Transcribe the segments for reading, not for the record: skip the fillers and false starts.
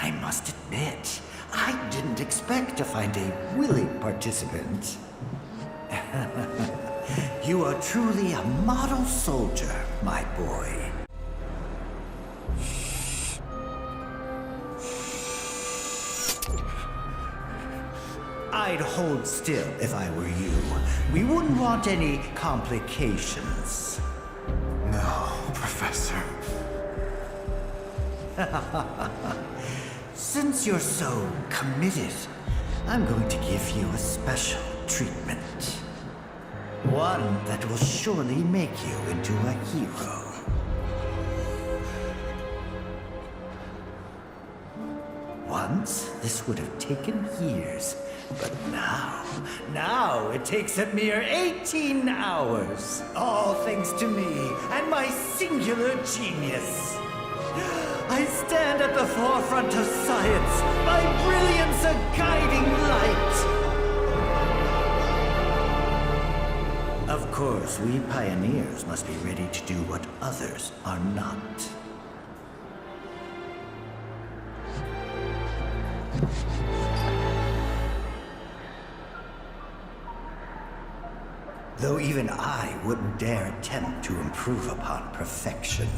I must admit, I didn't expect to find a willing participant. You are truly a model soldier, my boy. I'd hold still if I were you. We wouldn't want any complications. No, Professor. Since you're so committed, I'm going to give you a special treatment. One that will surely make you into a hero. Once, this would have taken years, but now it takes a mere 18 hours. All thanks to me and my singular genius. I stand at the forefront of science, my brilliance a guiding light. Of course, we pioneers must be ready to do what others are not. Though even I wouldn't dare attempt to improve upon perfection.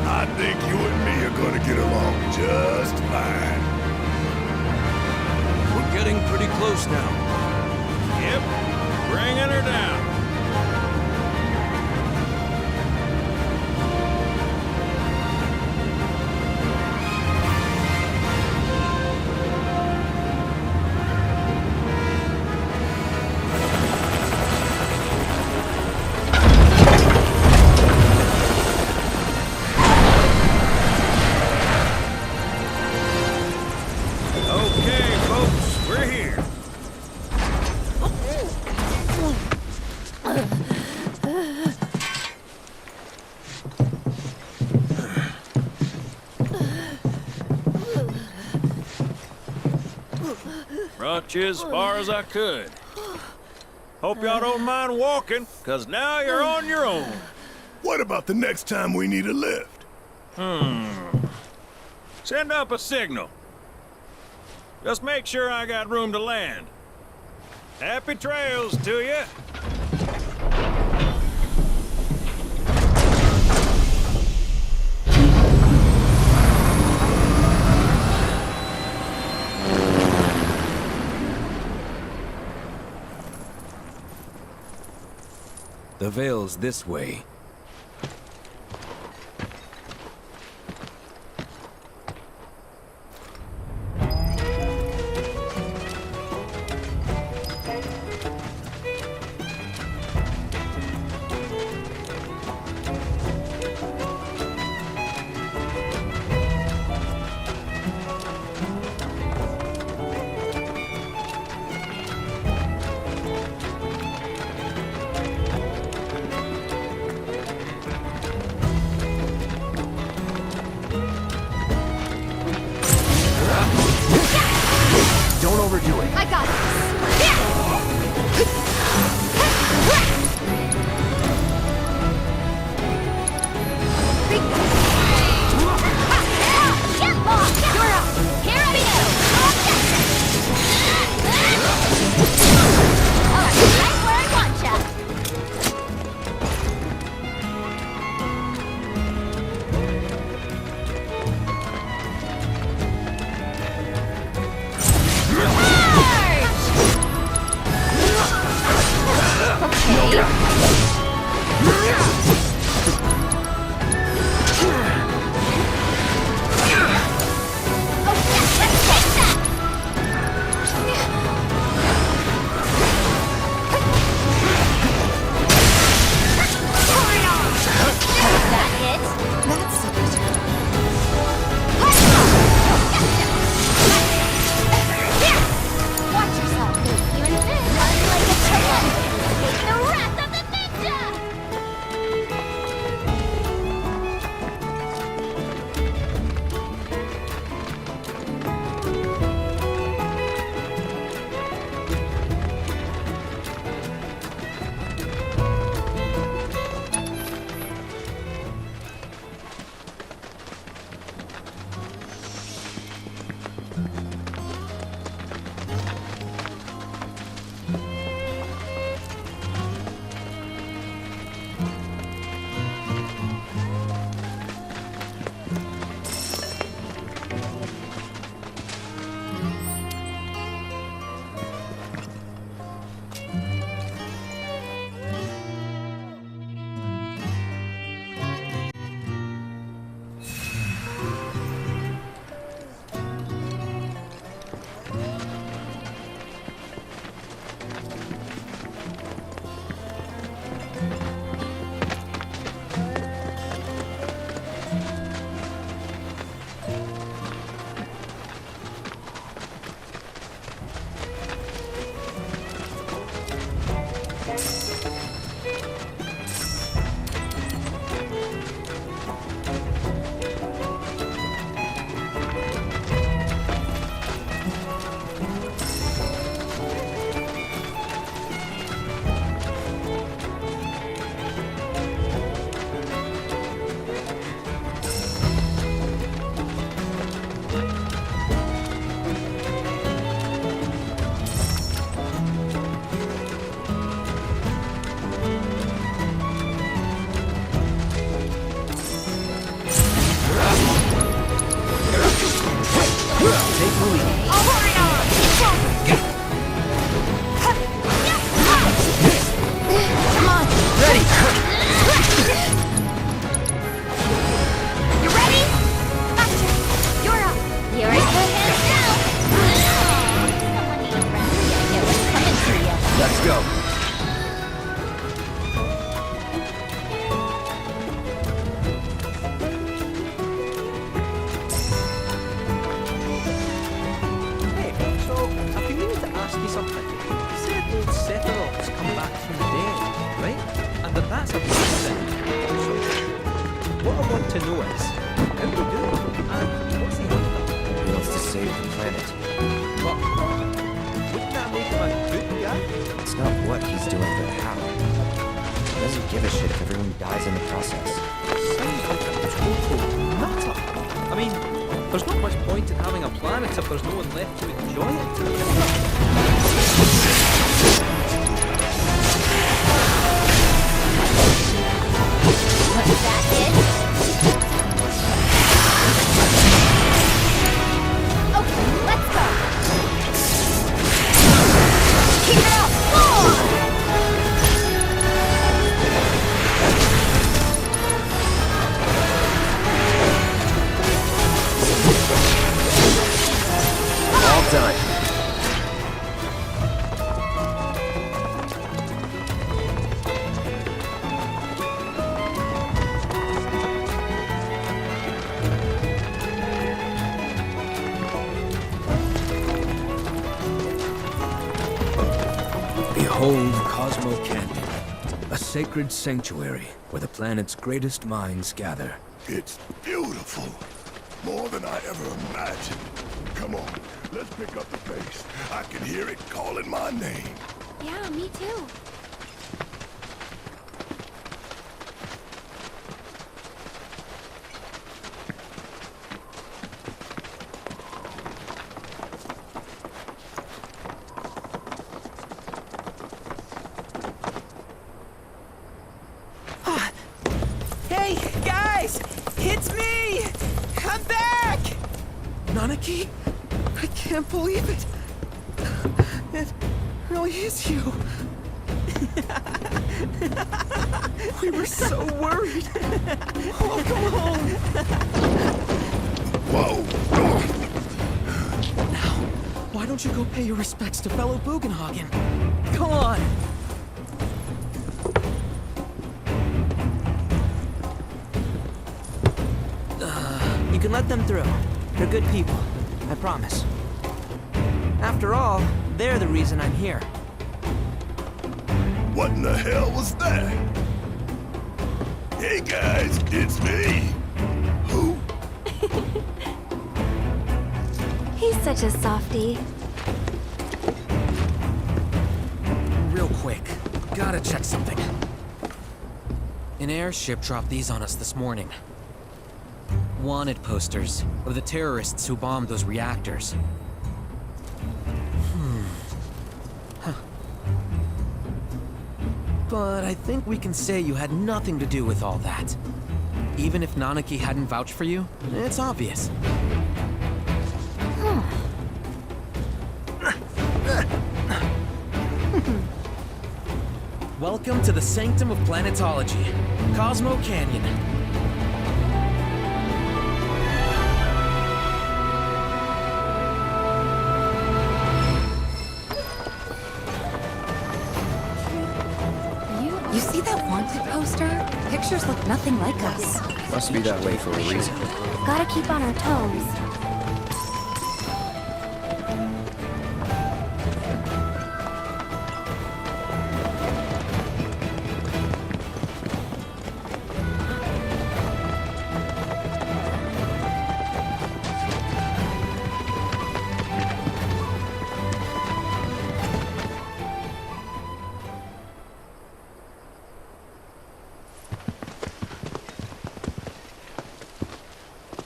I think you and me are gonna get along just fine. We're getting pretty close now. Yep, bringing her down. Brought you as far as I could. Hope y'all don't mind walking, 'cause now you're on your own. What about the next time we need a lift? Send up a signal. Just make sure I got room to land. Happy trails to you. The Vale's this way. Don't overdo it. I got this. Take the lead. I'll hurry on! Come on! Ready! You ready? Gotcha! You're up! You're in good hands now! Someone needs a friend. Get what's coming to you. Let's go. Hey, so I've been meaning to ask you something. You said old Sephiroth's come back from the dead, right? And that's a big thing. So, what I want to know is, how do you do it? And what's he after? He wants to save the planet. But, wouldn't that make him a good guy? It's not what he's doing, but how. He doesn't give a shit if everyone dies in the process. Sounds like a total nutter. I mean, there's not much point in having a planet if there's no one left to enjoy it. What's that, kid? Okay, let's go! Keep it up! All done. Behold Cosmo Canyon, a sacred sanctuary where the planet's greatest minds gather. It's beautiful. More than I ever imagined. Come on, let's pick up the pace. I can hear it calling my name. Yeah, me too. Hey, guys! It's me! I'm back! Nanaki? I can't believe it. It really is you. We were so worried. Welcome home. Whoa! Now, why don't you go pay your respects to fellow Bugenhagen? Come on. You can let them through. They're good people. I promise. After all, they're the reason I'm here. What in the hell was that? Hey guys, it's me. Who? He's such a softie. Real quick, gotta check something. An airship dropped these on us this morning. Wanted posters of the terrorists who bombed those reactors. But I think we can say you had nothing to do with all that. Even if Nanaki hadn't vouched for you, it's obvious. Welcome to the sanctum of planetology, Cosmo Canyon. You see that wanted poster? Pictures look nothing like us. Must be that way for a reason. Gotta keep on our toes.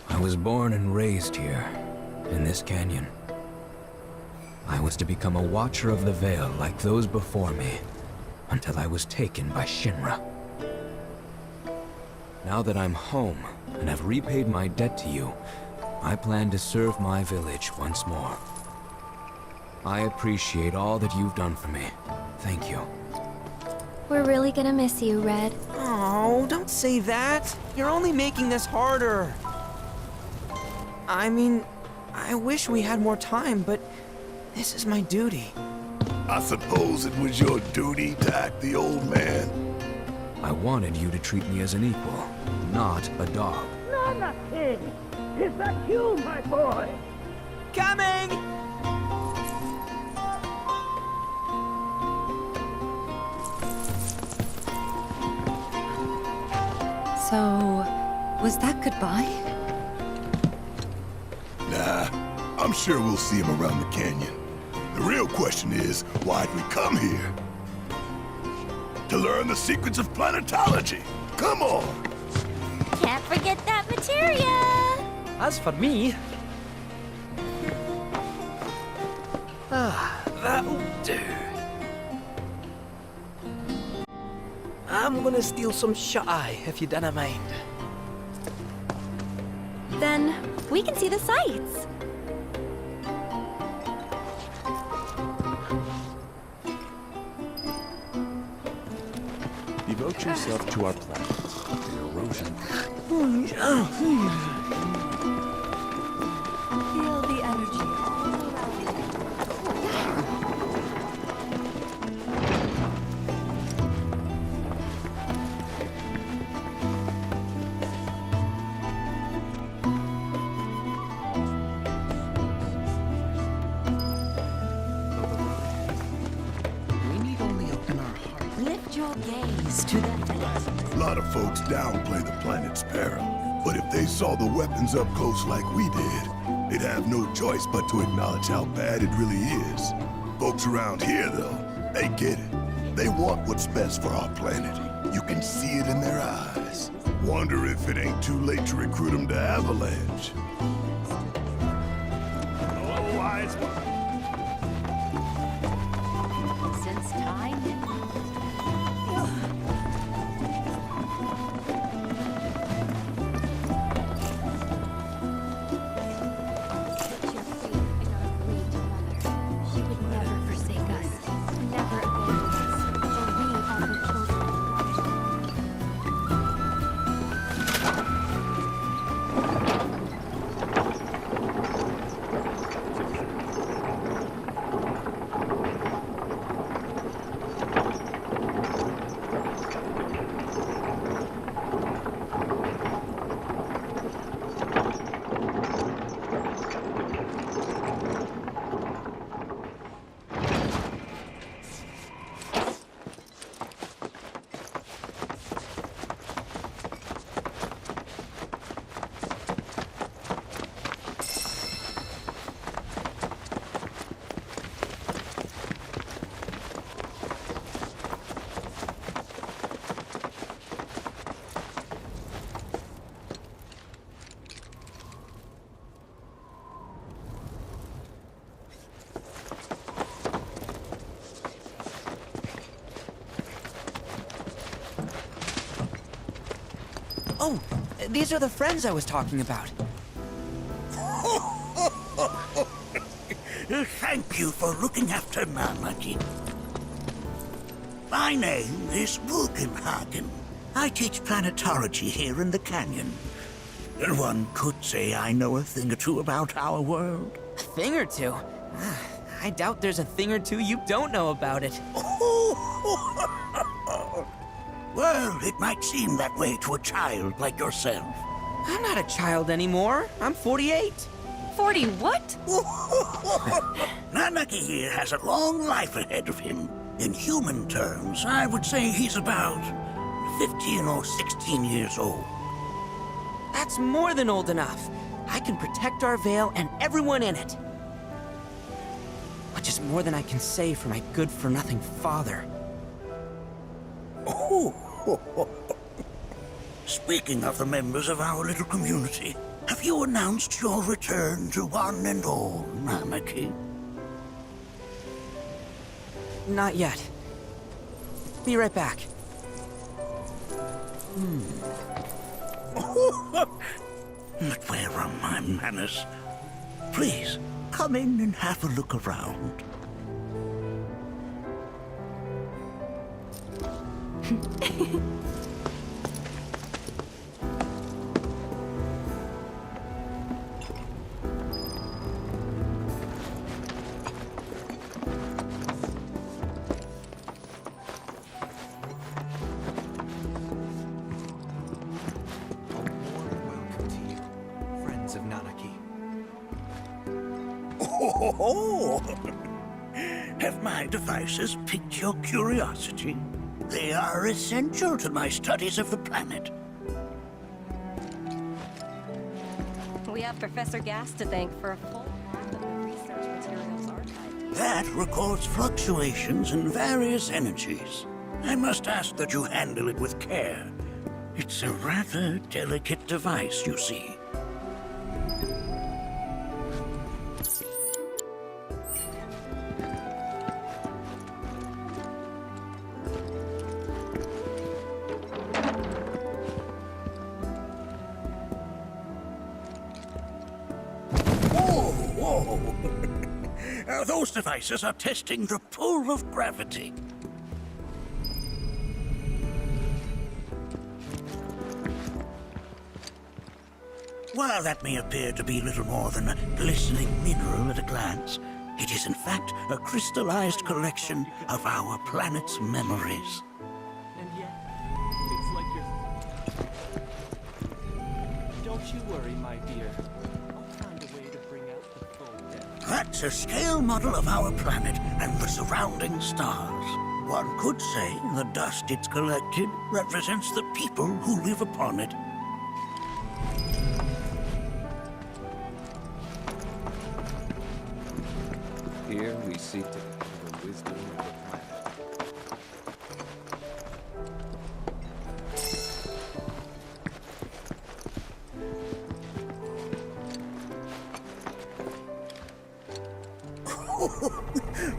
I was born and raised here, in this canyon. I was to become a watcher of the Veil like those before me, until I was taken by Shinra. Now that I'm home, and have repaid my debt to you, I plan to serve my village once more. I appreciate all that you've done for me. Thank you. We're really gonna miss you, Red. Oh, don't say that. You're only making this harder. I mean, I wish we had more time, but this is my duty. I suppose it was your duty to act the old man. I wanted you to treat me as an equal, not a dog. Anakin! Is that you, my boy? Coming! So, was that goodbye? Nah, I'm sure we'll see him around the canyon. The real question is, why'd we come here? To learn the secrets of planetology. Come on! Can't forget that materia! As for me... that'll do. I'm gonna steal some shut-eye, if you don't mind. Then we can see the sights. Devote yourself to our planet. The erosion. Feel the energy all around you. We need only open our hearts. Lift your gaze to the heavens. A lot of folks downplay the planet's peril. But if they saw the weapons up close like we did, they'd have no choice but to acknowledge how bad it really is. Folks around here, though, they get it. They want what's best for our planet. You can see it in their eyes. Wonder if it ain't too late to recruit them to Avalanche. Oh, wise one. Since time Put your faith in our great mother. She would never forsake us, never abandon us, for we are her children. Oh, these are the friends I was talking about. Thank you for looking after Nanakin. My name is Bugenhagen. I teach planetology here in the canyon. One could say I know a thing or two about our world. A thing or two? I doubt there's a thing or two you don't know about it. Well, it might seem that way to a child like yourself. I'm not a child anymore. I'm 48. 40 what? Nanaki here has a long life ahead of him. In human terms, I would say he's about 15 or 16 years old. That's more than old enough. I can protect our Vale and everyone in it. Which is more than I can say for my good-for-nothing father. Speaking of the members of our little community, have you announced your return to one and all, Nanaki? Not yet. Be right back. But where are my manners? Please, come in and have a look around. Welcome to you, friends of Nanaki. Oh, have my devices piqued your curiosity? They are essential to my studies of the planet. We have Professor Gas to thank for a full part of the research materials archived. That records fluctuations in various energies. I must ask that you handle it with care. It's a rather delicate device, you see. Whoa! Those devices are testing the pull of gravity. While that may appear to be little more than a glistening mineral at a glance, it is in fact a crystallized collection of our planet's memories. And yet, it's like you're... Don't you worry, my dear. I'll find a way to bring out the full depth. That's a scale model of our planet and the surrounding stars. One could say the dust it's collected represents the people who live upon it. Here we seek to gather the wisdom of the planet.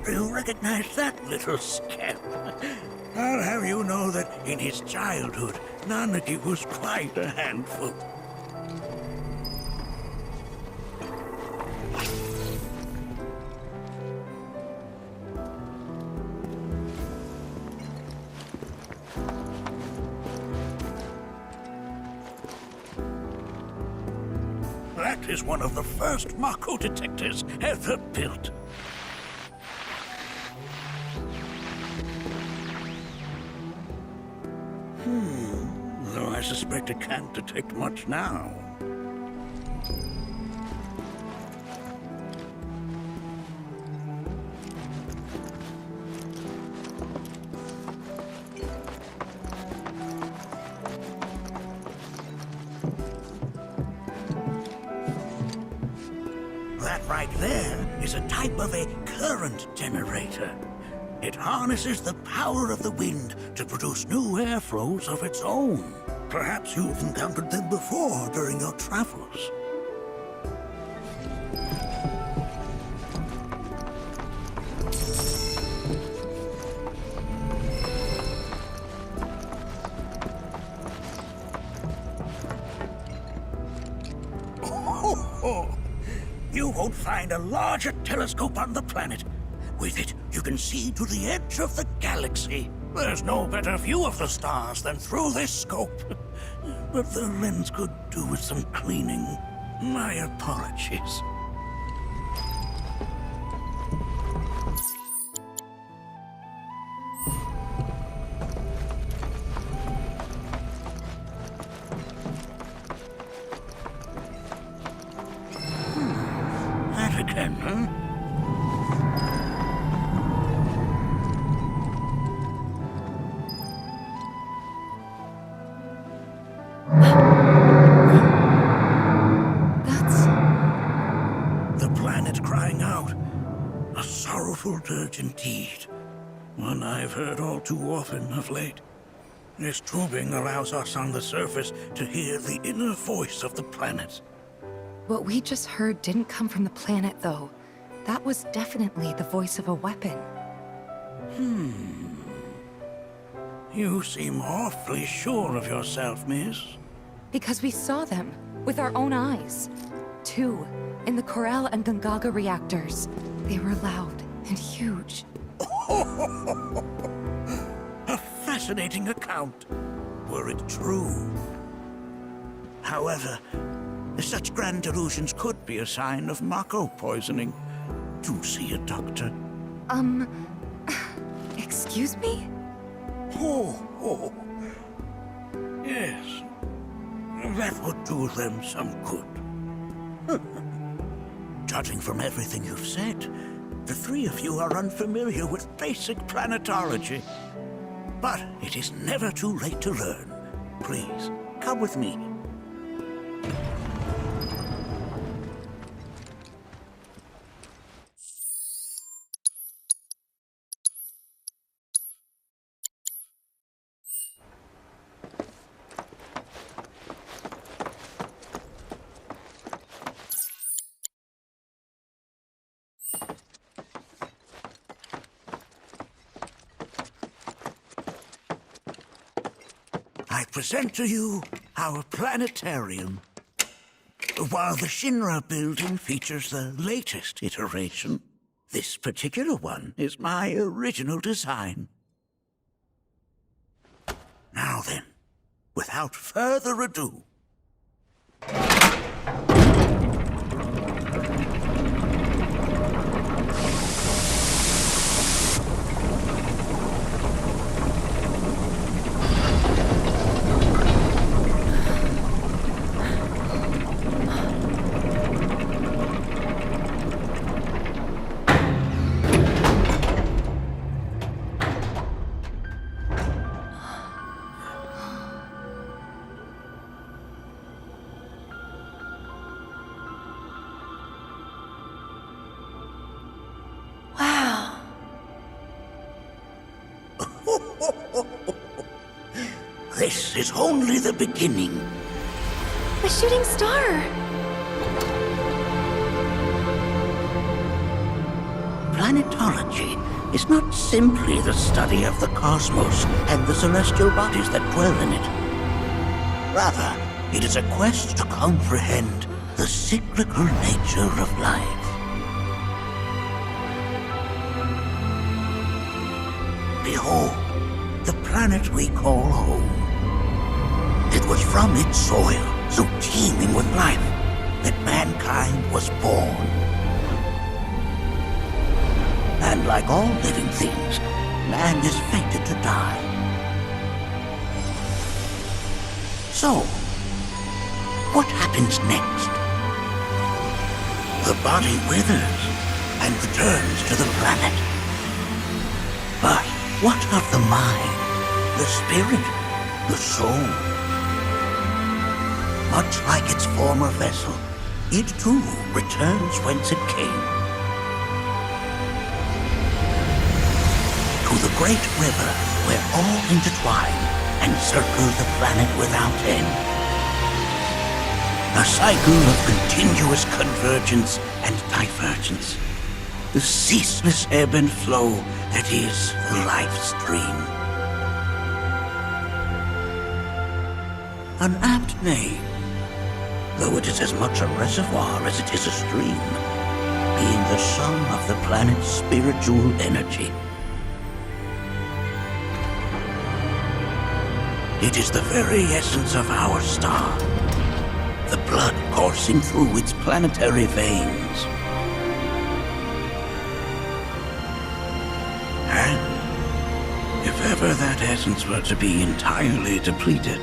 Do you recognize that little scamp? I'll have you know that in his childhood, Nanaki was quite a handful. That is one of the first Mako detectors ever built. Though I suspect it can't detect much now. That right there is a type of a current generator. It harnesses the power of the wind to produce new airflows of its own. Perhaps you've encountered them before during your travels. You won't find a larger telescope on the planet. With it, you can see to the edge of the galaxy. There's no better view of the stars than through this scope. But the lens could do with some cleaning. My apologies. That again, huh? The planet crying out. A sorrowful dirge indeed. One I've heard all too often of late. This tubing allows us on the surface to hear the inner voice of the planet. What we just heard didn't come from the planet, though. That was definitely the voice of a weapon. You seem awfully sure of yourself, miss. Because we saw them. with our own eyes. 2, in the Corel and Gungaga reactors. They were loud and huge. A fascinating account, were it true. However, such grand delusions could be a sign of Mako poisoning. Do see a doctor. Excuse me? Oh. Yes. That would do them some good. Judging from everything you've said, the three of you are unfamiliar with basic planetology. But it is never too late to learn. Please, come with me. I present to you our planetarium. While the Shinra building features the latest iteration, this particular one is my original design. Now then, without further ado, this is only the beginning. A shooting star! Planetology is not simply the study of the cosmos and the celestial bodies that dwell in it. Rather, it is a quest to comprehend the cyclical nature of life. Behold, the planet we call home. It was from its soil, so teeming with life, that mankind was born. And like all living things, man is fated to die. So, what happens next? The body withers and returns to the planet. But what of the mind, the spirit, the soul? Much like its former vessel, it too returns whence it came. To the great river where all intertwine and circle the planet without end. A cycle of continuous convergence and divergence. The ceaseless ebb and flow that is the life stream. An apt name, though it is as much a reservoir as it is a stream, being the sum of the planet's spiritual energy. It is the very essence of our star, the blood coursing through its planetary veins. And if ever that essence were to be entirely depleted,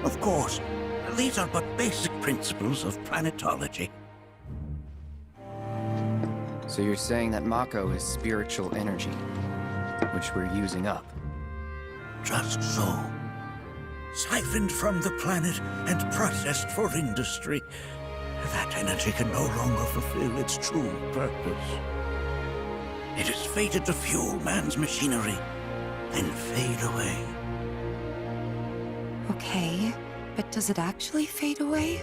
of course, these are but basic principles of planetology. So you're saying that Mako is spiritual energy, which we're using up? Just so. Siphoned from the planet and processed for industry. that energy can no longer fulfill its true purpose. It is fated to fuel man's machinery, then fade away. Okay, but does it actually fade away?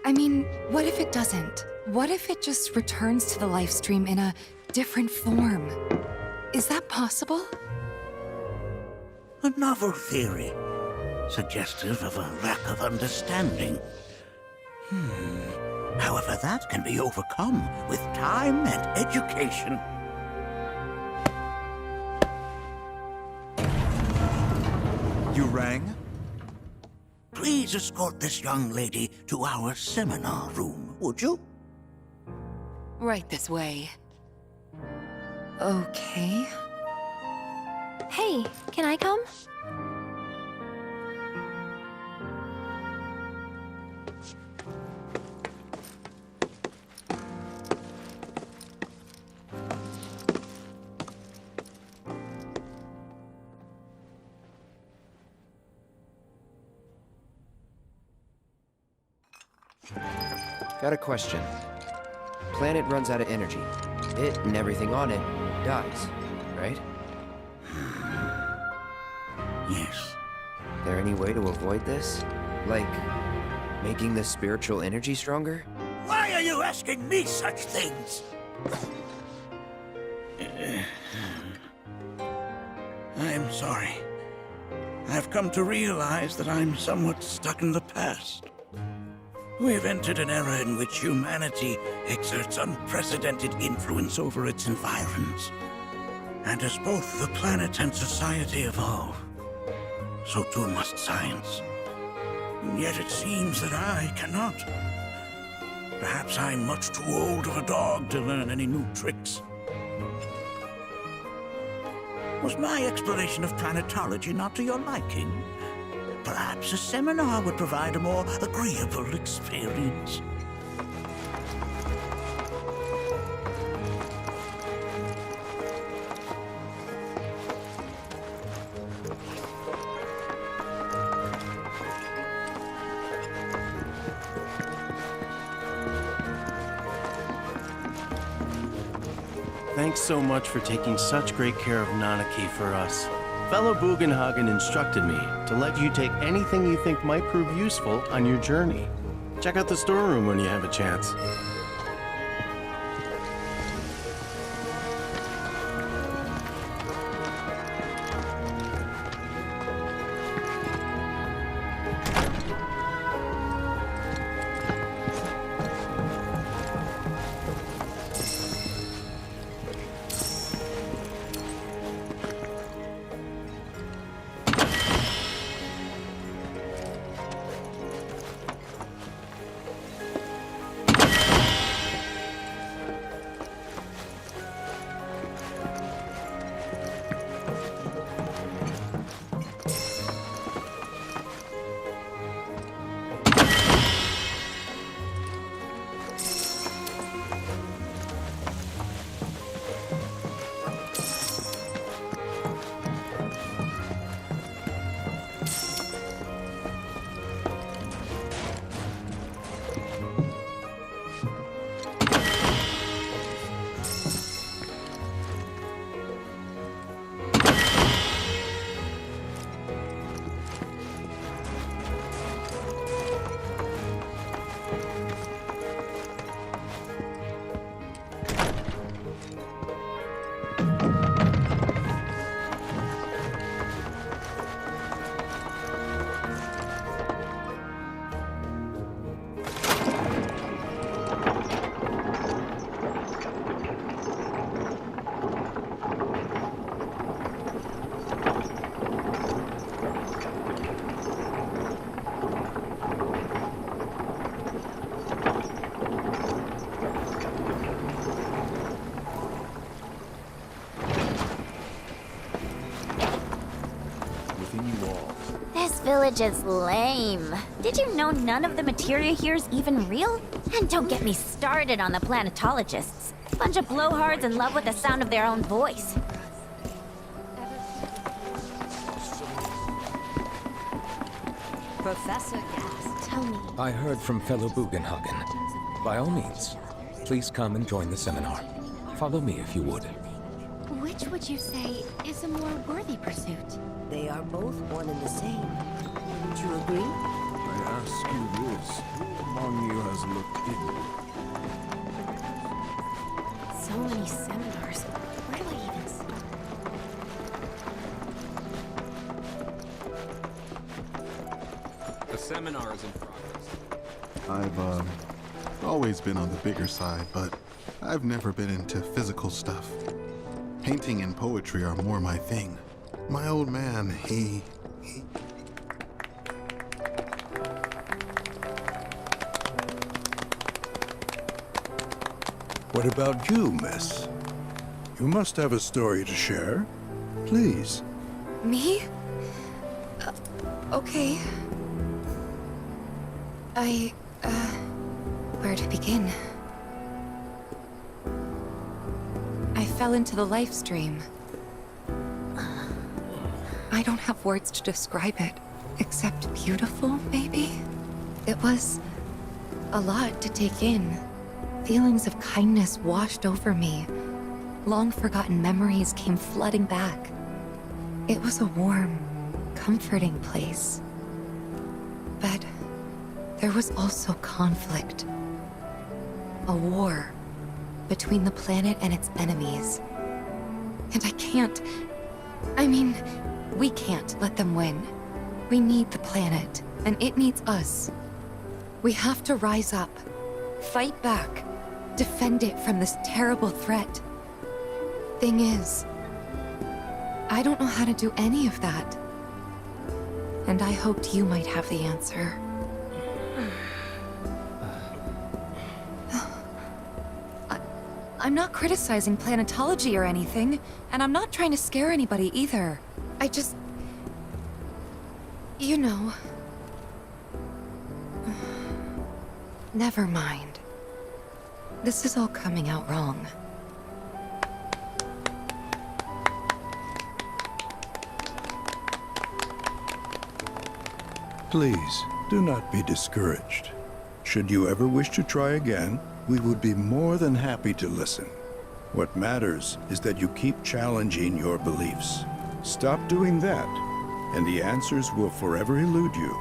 I mean, what if it doesn't? What if it just returns to the life stream in a different form? Is that possible? A novel theory, suggestive of a lack of understanding. However, that can be overcome with time and education. You rang? Please escort this young lady to our seminar room, would you? Right this way. Okay. Hey, can I come? Got a question. Planet runs out of energy. It and everything on it dies, right? Yes. There any way to avoid this? Like, making the spiritual energy stronger? Why are you asking me such things? I'm sorry. I've come to realize that I'm somewhat stuck in the past. We've entered an era in which humanity exerts unprecedented influence over its environs. And as both the planet and society evolve, so too must science. And yet it seems that I cannot. Perhaps I'm much too old of a dog to learn any new tricks. Was my exploration of planetology not to your liking? Perhaps a seminar would provide a more agreeable experience. Thanks so much for taking such great care of Nanaki for us. Fellow Bugenhagen instructed me to let you take anything you think might prove useful on your journey. Check out the storeroom when you have a chance. This village is lame. Did you know none of the materia here is even real? And don't get me started on the planetologists. Bunch of blowhards in love with the sound of their own voice. Professor Gast. Tell me. I heard from fellow Bugenhagen. By all means, please come and join the seminar. Follow me if you would. Which would you say is a more worthy pursuit? They are both one and the same. Wouldn't you agree? I ask you this. Who among you has looked in? So many seminars. Where do I even start? The seminar is in progress. I've, always been on the bigger side, but I've never been into physical stuff. Painting and poetry are more my thing. My old man, he... What about you, miss? You must have a story to share. Please. Me? Okay. Where to begin? I fell into the life stream. I don't have words to describe it, except beautiful, maybe? It was a lot to take in. Feelings of kindness washed over me. Long-forgotten memories came flooding back. It was a warm, comforting place. But there was also conflict. A war between the planet and its enemies. And we can't let them win. We need the planet, and it needs us. We have to rise up, fight back, defend it from this terrible threat. Thing is, I don't know how to do any of that. And I hoped you might have the answer. I'm not criticizing planetology or anything, and I'm not trying to scare anybody either. I just... You know... Never mind. This is all coming out wrong. Please, do not be discouraged. Should you ever wish to try again, we would be more than happy to listen. What matters is that you keep challenging your beliefs. Stop doing that, and the answers will forever elude you.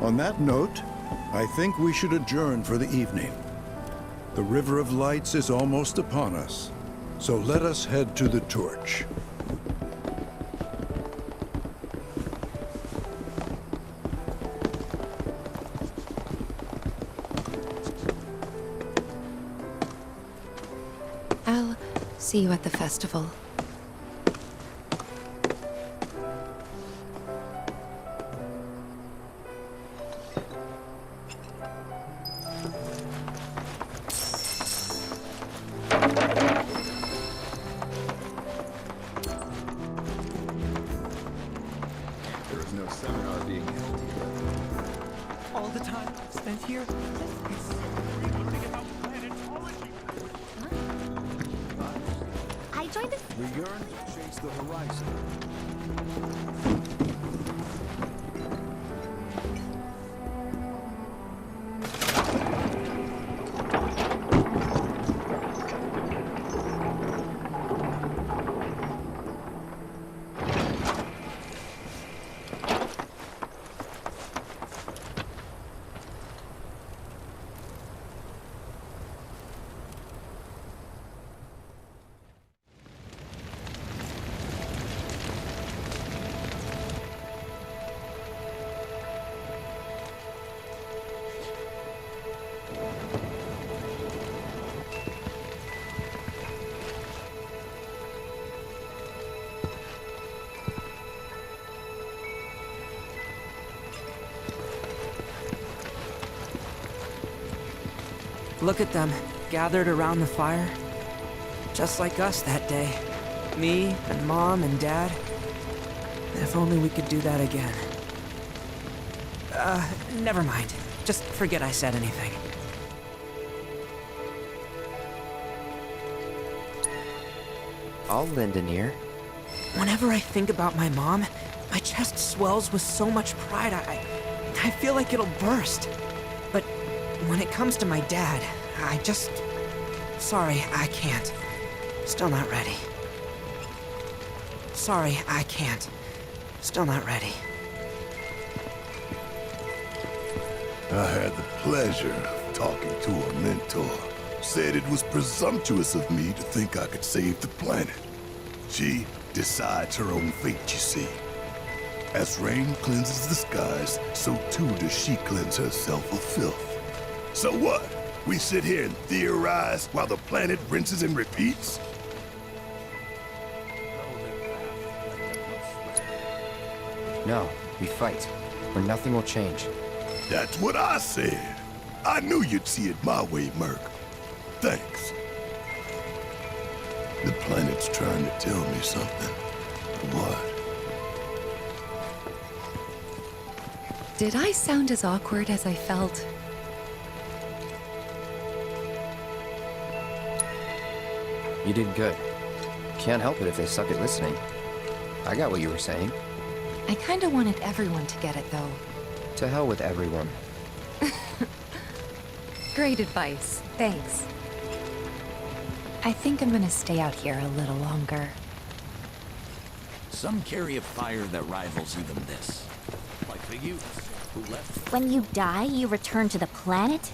On that note, I think we should adjourn for the evening. The River of Lights is almost upon us, so let us head to the torch. I'll see you at the festival. There is no seminar being held here. All the time spent here? I joined the... We yearn to chase the horizon. Look at them, gathered around the fire. Just like us that day. Me and Mom and Dad. If only we could do that again. Never mind. Just forget I said anything. I'll lend an ear. Whenever I think about my mom, my chest swells with so much pride. I feel like it'll burst. But when it comes to my dad, I just... Sorry, I can't. Still not ready. Sorry, I can't. Still not ready. I had the pleasure of talking to a mentor. Said it was presumptuous of me to think I could save the planet. She decides her own fate, you see. As rain cleanses the skies, so too does she cleanse herself of filth. So what? We sit here and theorize while the planet rinses and repeats? No, we fight, or nothing will change. That's what I said. I knew you'd see it my way, Merc. Thanks. The planet's trying to tell me something. What? Did I sound as awkward as I felt? You did good. Can't help it if they suck at listening. I got what you were saying. I kinda wanted everyone to get it, though. To hell with everyone. Great advice. Thanks. I think I'm gonna stay out here a little longer. Some carry a fire that rivals even this. Like the youth who left. When you die, you return to the planet?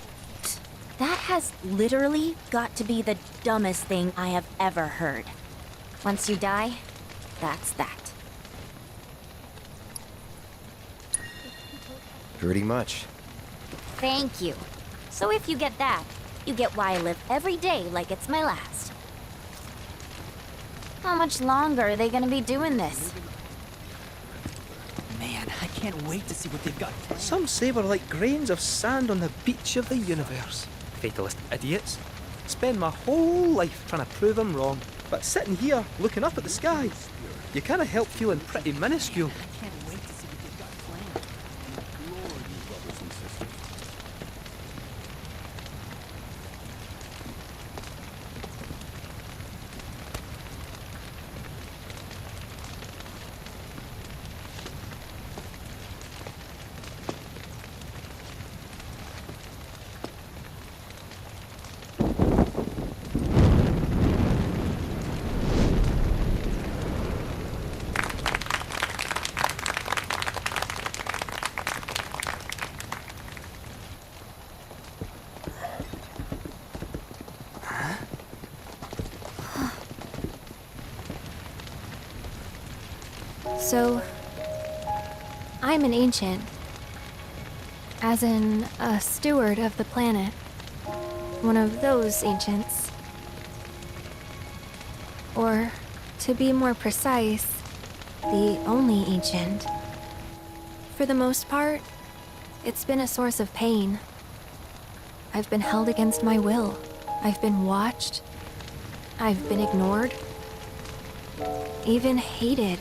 That has literally got to be the dumbest thing I have ever heard. Once you die, that's that. Pretty much. Thank you. So if you get that, you get why I live every day like it's my last. How much longer are they gonna be doing this? Man, I can't wait to see what they've got. Some say we're like grains of sand on the beach of the universe. Fatalist idiots. Spend my whole life trying to prove them wrong. But sitting here, looking up at the sky, you can't help feeling pretty minuscule. So, I'm an ancient. As in, a steward of the planet. One of those ancients. Or, to be more precise, the only ancient. For the most part, it's been a source of pain. I've been held against my will. I've been watched. I've been ignored. Even hated.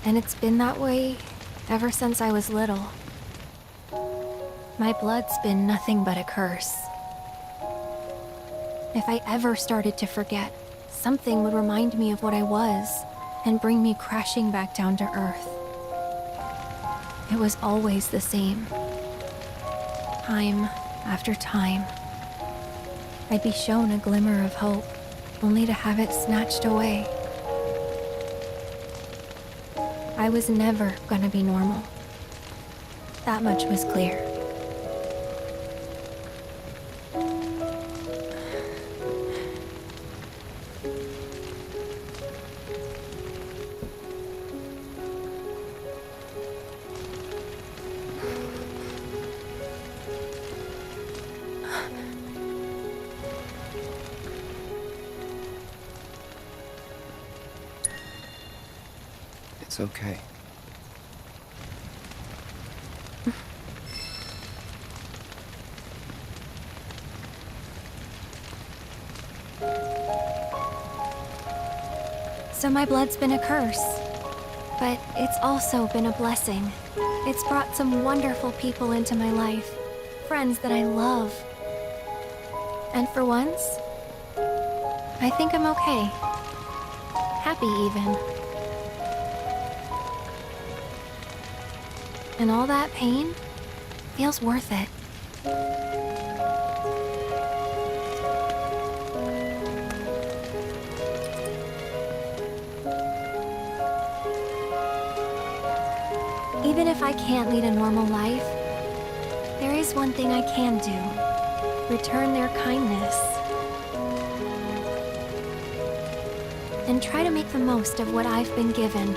And it's been that way ever since I was little. My blood's been nothing but a curse. If I ever started to forget, something would remind me of what I was and bring me crashing back down to Earth. It was always the same. Time after time. I'd be shown a glimmer of hope, only to have it snatched away. I was never gonna be normal. That much was clear. It's okay. So my blood's been a curse. But it's also been a blessing. It's brought some wonderful people into my life. Friends that I love. And for once, I think I'm okay. Happy even. And all that pain, feels worth it. Even if I can't lead a normal life, there is one thing I can do. Return their kindness. And try to make the most of what I've been given.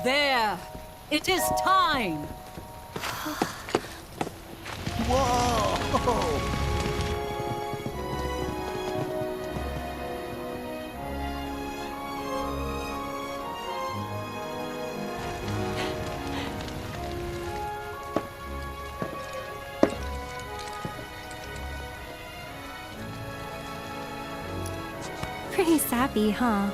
There! It is time! Whoa! Pretty sappy, huh?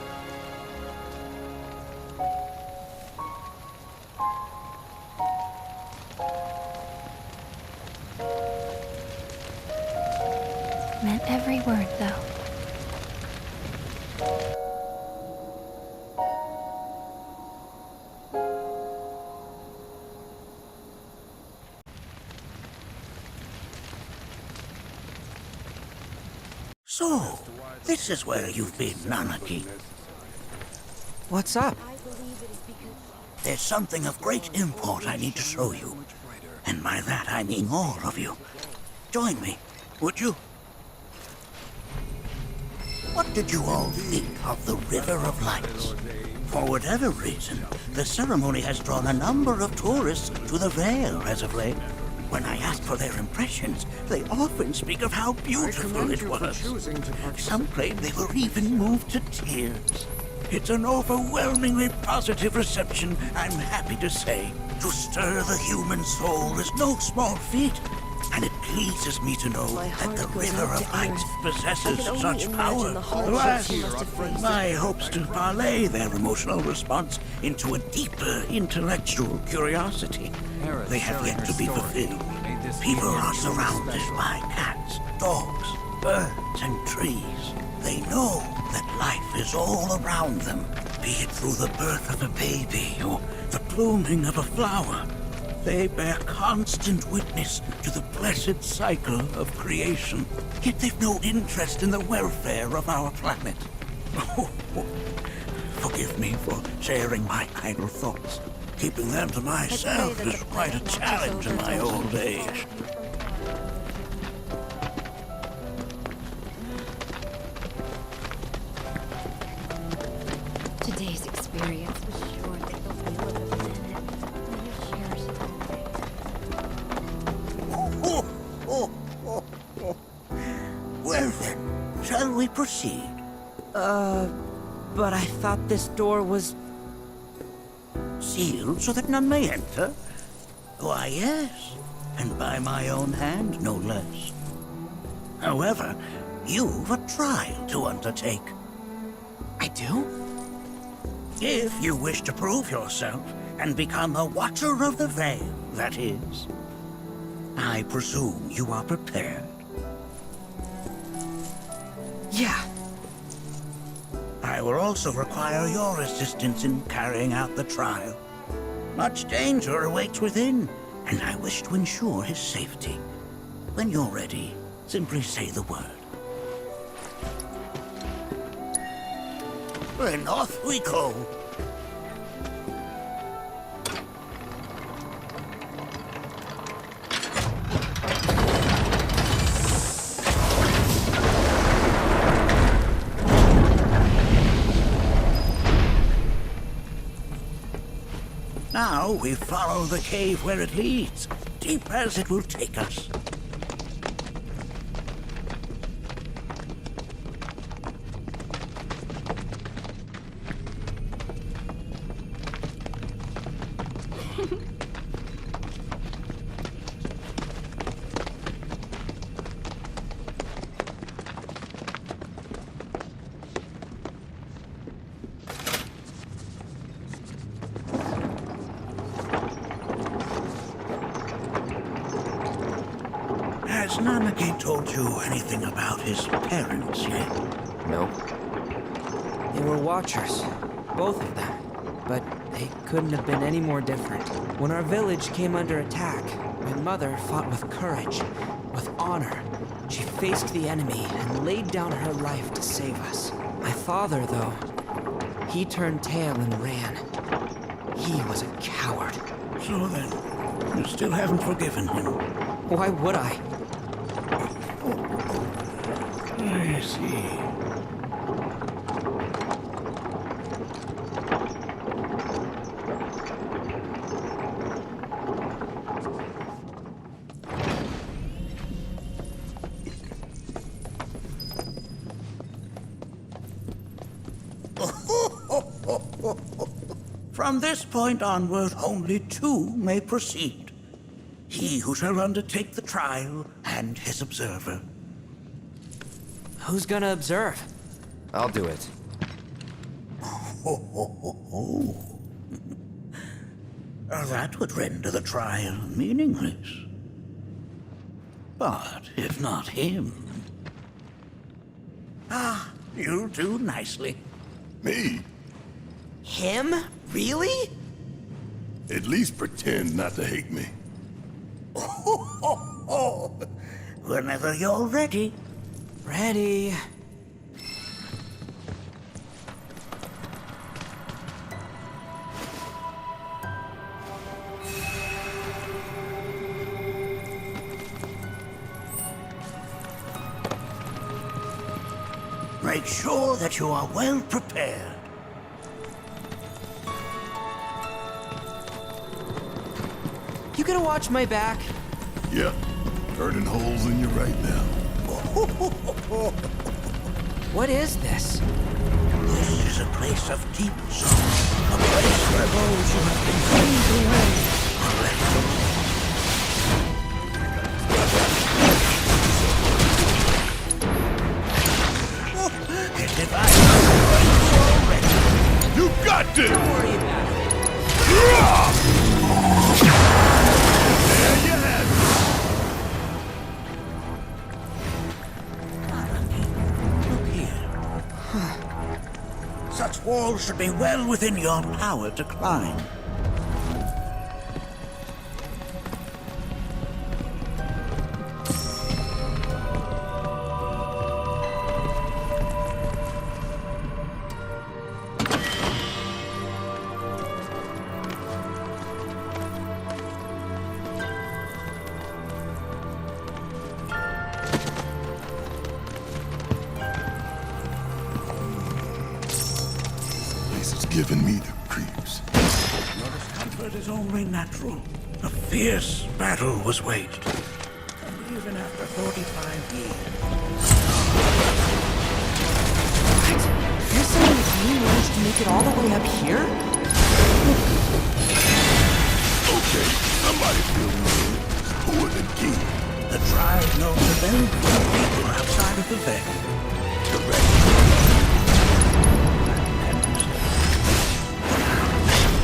Meant every word, though. So, this is where you've been, Nanaki. What's up? There's something of great import I need to show you. And by that I mean all of you. Join me, would you? What did you all think of the River of Lights? For whatever reason, the ceremony has drawn a number of tourists to the Vale as of late. When I ask for their impressions, they often speak of how beautiful it was. Some claim they were even moved to tears. It's an overwhelmingly positive reception, I'm happy to say. To stir the human soul is no small feat, and it pleases me to know that the River of Lights possesses such power. Alas, my hopes to parlay their emotional response into a deeper intellectual curiosity. They have yet to be fulfilled. People are surrounded by cats, dogs, birds, and trees. They know that life is all around them, be it through the birth of a baby or the blooming of a flower. They bear constant witness to the blessed cycle of creation, yet they've no interest in the welfare of our planet. Forgive me for sharing my idle thoughts. Keeping them to myself is quite a challenge in my old age. Today's experience was sure that the wheel of the planet will share Well then, shall we proceed? But I thought this door was... Sealed so that none may enter? Why, yes, and by my own hand, no less. However, you've a trial to undertake. I do? If you wish to prove yourself and become a Watcher of the Vale, that is. I presume you are prepared. Yeah. I will also require your assistance in carrying out the trial. Much danger awaits within, and I wish to ensure his safety. When you're ready, simply say the word. Then off we go. Now we follow the cave where it leads, deep as it will take us. Has Nanaki told you anything about his parents yet? No. They were watchers, both of them. But they couldn't have been any more different. When our village came under attack, my mother fought with courage, with honor. She faced the enemy and laid down her life to save us. My father, though, he turned tail and ran. He was a coward. So then, you still haven't forgiven him? Why would I? I see. From this point onward, only two may proceed. He who shall undertake the trial and his observer. Who's gonna observe? I'll do it. That would render the trial meaningless. But if not him... Ah, you'll do nicely. Me? Him? Really? At least pretend not to hate me. Whenever you're ready. Ready. Make sure that you are well prepared. You gonna watch my back? Yeah, burning holes in you right now. What is this? This is a place of deep sorrow. A place where those who have been cleaned away are left alone. As if I already. You got this! Don't worry about it. There you have it. Look here. Such walls should be well within your power to climb. giving me the creeps. Your discomfort is only natural. A fierce battle was waged. And even after 45 years... What? You're saying that you managed to make it all the way up here? Okay, somebody feel me. Who are the key? The tribe knows a very few people outside of the Vale.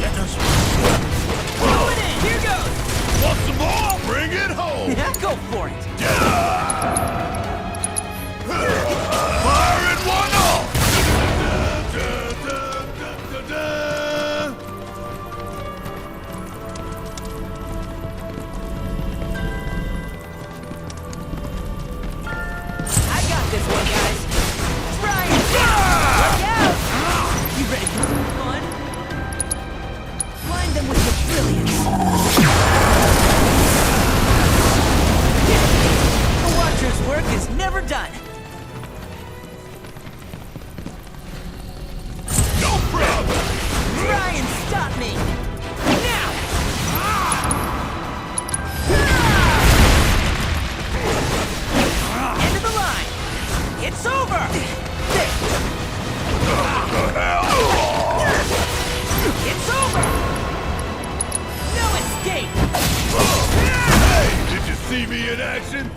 Let us throw it in! Here goes! Want some more? Bring it home! Yeah, go for it! Firing one off! I got this one, guys! Ryan! Look out! You ready for some fun? Blind them with your brilliance! The Watcher's work is never done! see me in action?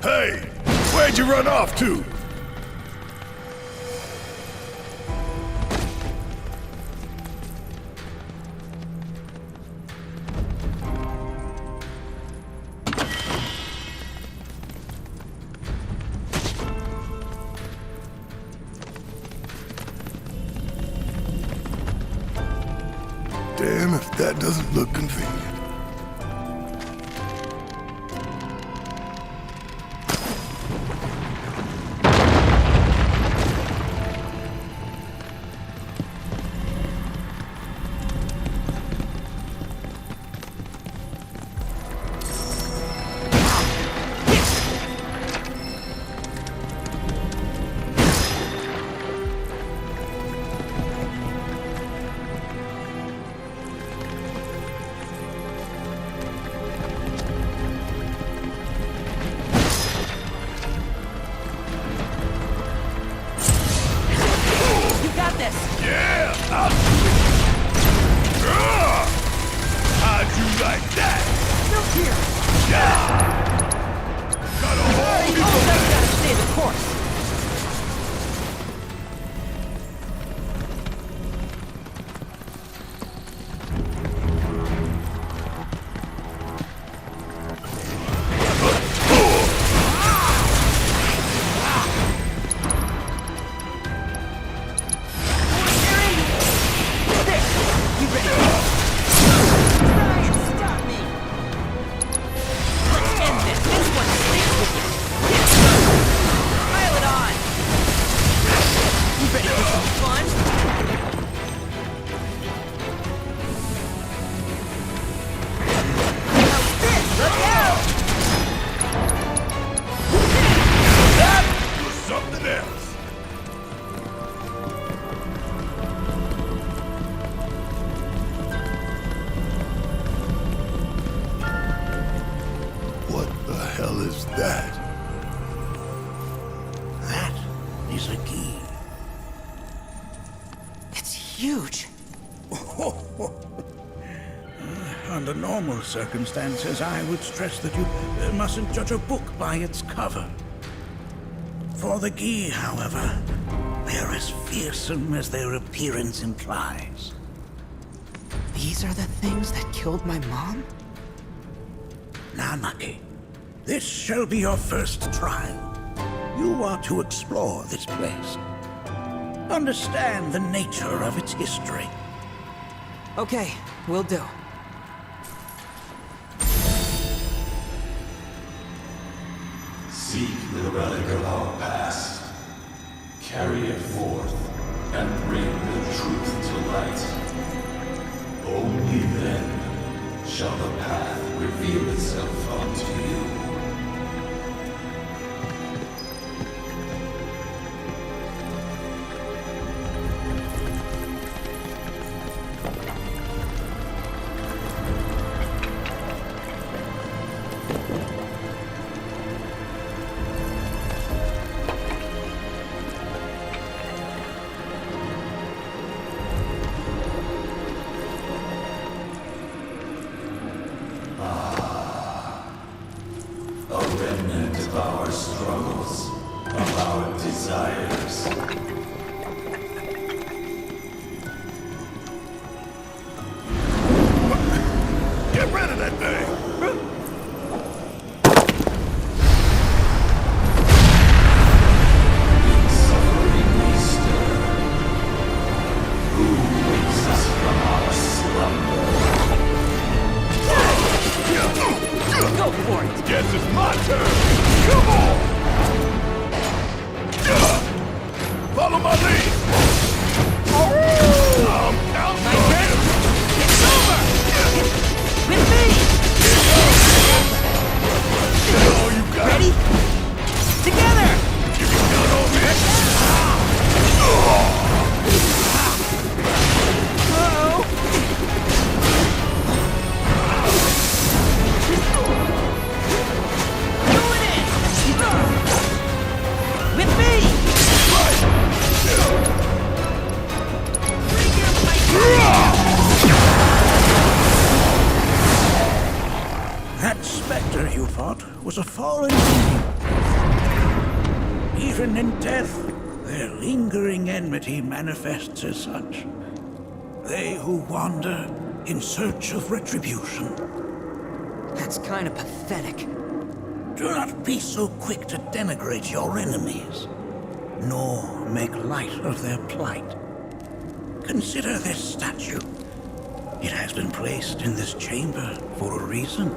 Hey, where'd you run off to? Damn if that doesn't look convenient. How'd you like that? Look here! Yeah! Got a whole Oh, that's gotta stay the course! Huge. Under normal circumstances, I would stress that you mustn't judge a book by its cover. For the Gi, however, they're as fearsome as their appearance implies. These are the things that killed my mom? Now, Nucky, this shall be your first trial. You are to explore this place. Understand the nature of its history. Okay, will do. Seek the relic of our past. Carry it forth and bring the truth to light. Only then shall the path reveal itself unto you. even in death, their lingering enmity manifests as such. They who wander in search of retribution. That's kind of pathetic. Do not be so quick to denigrate your enemies, nor make light of their plight. Consider this statue. It has been placed in this chamber for a reason.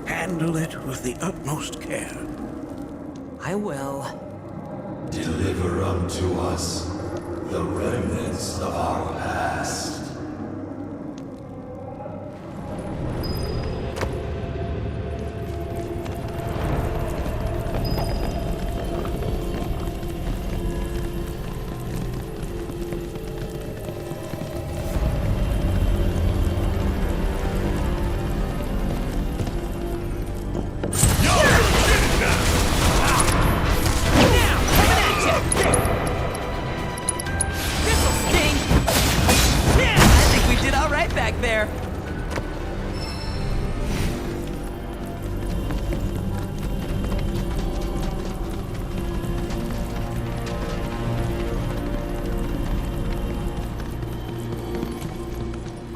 Handle it with the utmost care. I will. Deliver unto us the remnants of our past.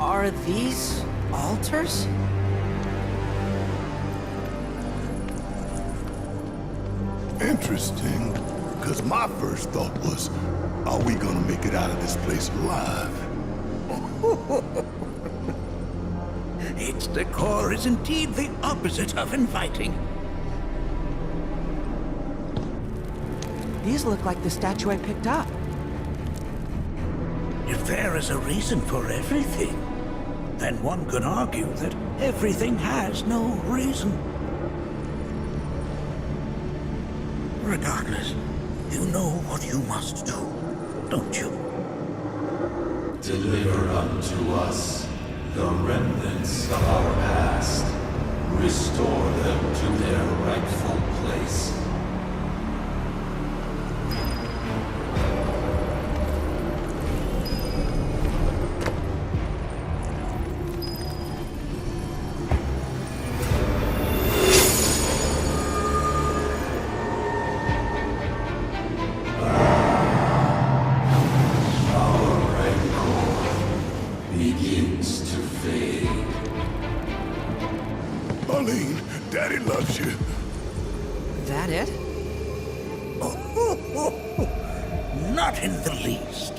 Are these altars? Interesting, because my first thought was, are we gonna make it out of this place alive? Its decor is indeed the opposite of inviting. These look like the statue I picked up. If there is a reason for everything, then one could argue that everything has no reason. Regardless, you know what you must do, don't you? Deliver unto us the remnants of our past. Restore them to their rightful place. Daddy loves you. That it? Not in the least.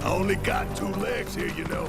I only got 2 legs here, you know.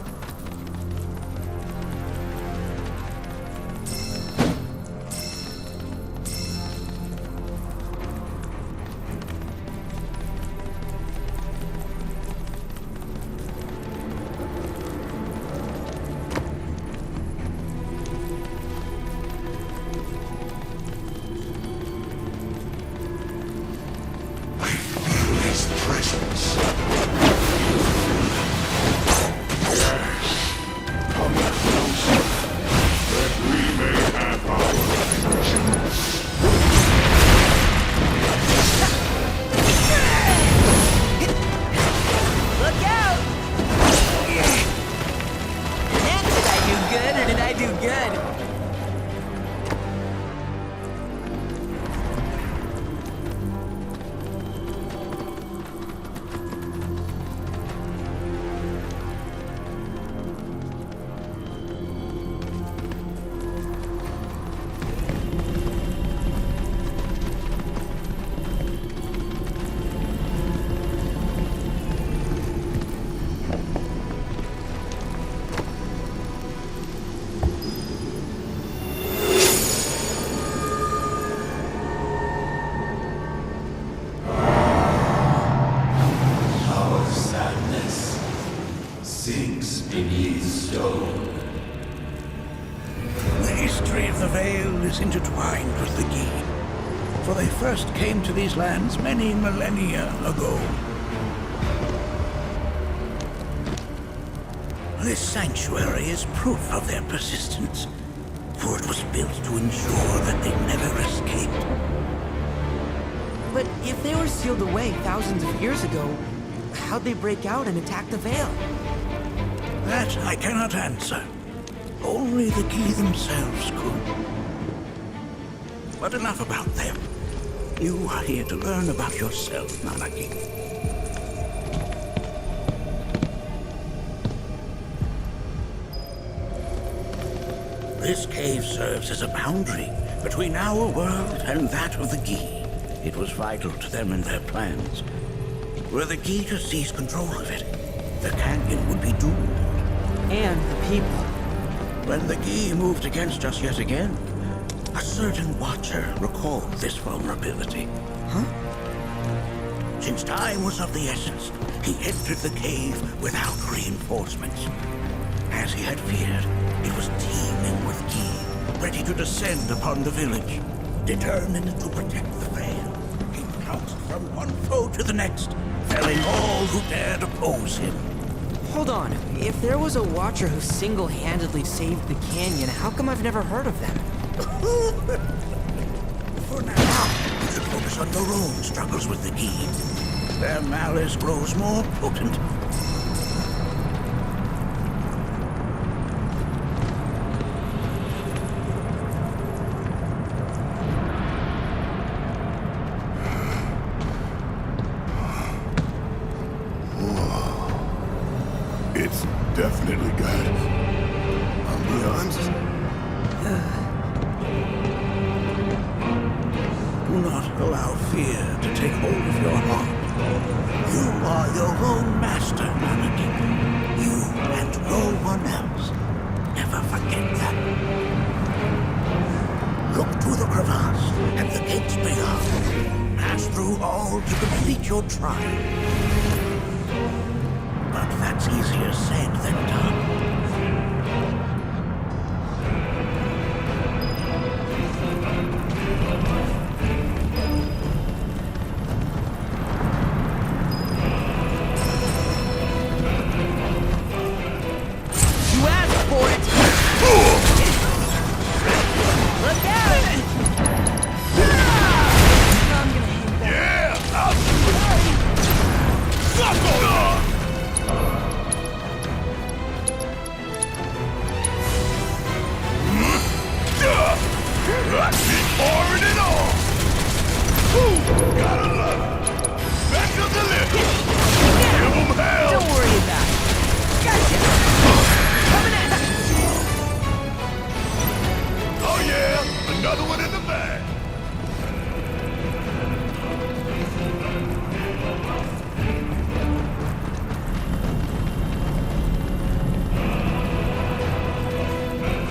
needs stone. The history of the Vale is intertwined with the Gi, for they first came to these lands many millennia ago. This sanctuary is proof of their persistence, for it was built to ensure that they never escaped. But if they were sealed away thousands of years ago, how'd they break out and attack the Vale? That I cannot answer. Only the Gi themselves could. But enough about them. You are here to learn about yourself, Nanaki. This cave serves as a boundary between our world and that of the Gi. It was vital to them and their plans. Were the Gi to seize control of it, the canyon would be doomed. And the people. When the Gi moved against us yet again, a certain watcher recalled this vulnerability. Huh? Since time was of the essence, he entered the cave without reinforcements. As he had feared, it was teeming with Gi, ready to descend upon the village. Determined to protect the Vale, he pounced from one foe to the next, felling all who dared oppose him. Hold on. If there was a watcher who single-handedly saved the canyon, how come I've never heard of them? For now, you should focus on your own struggles with the Gi. Their malice grows more potent. It's definitely got ambiance. Do not allow fear to take hold of your heart. You are your own master, Nanaki. You and no one else. Never forget that. Look to the crevasse and the gates beyond. Pass through all to complete your trial. But that's easier said than done. You asked for it! Look out! I'm gonna hang back. Pouring it on! Ooh, gotta love it! Back to the lift! Give 'em hell! Don't worry about it. Gotcha! Coming at you! Oh yeah, another one in the bag!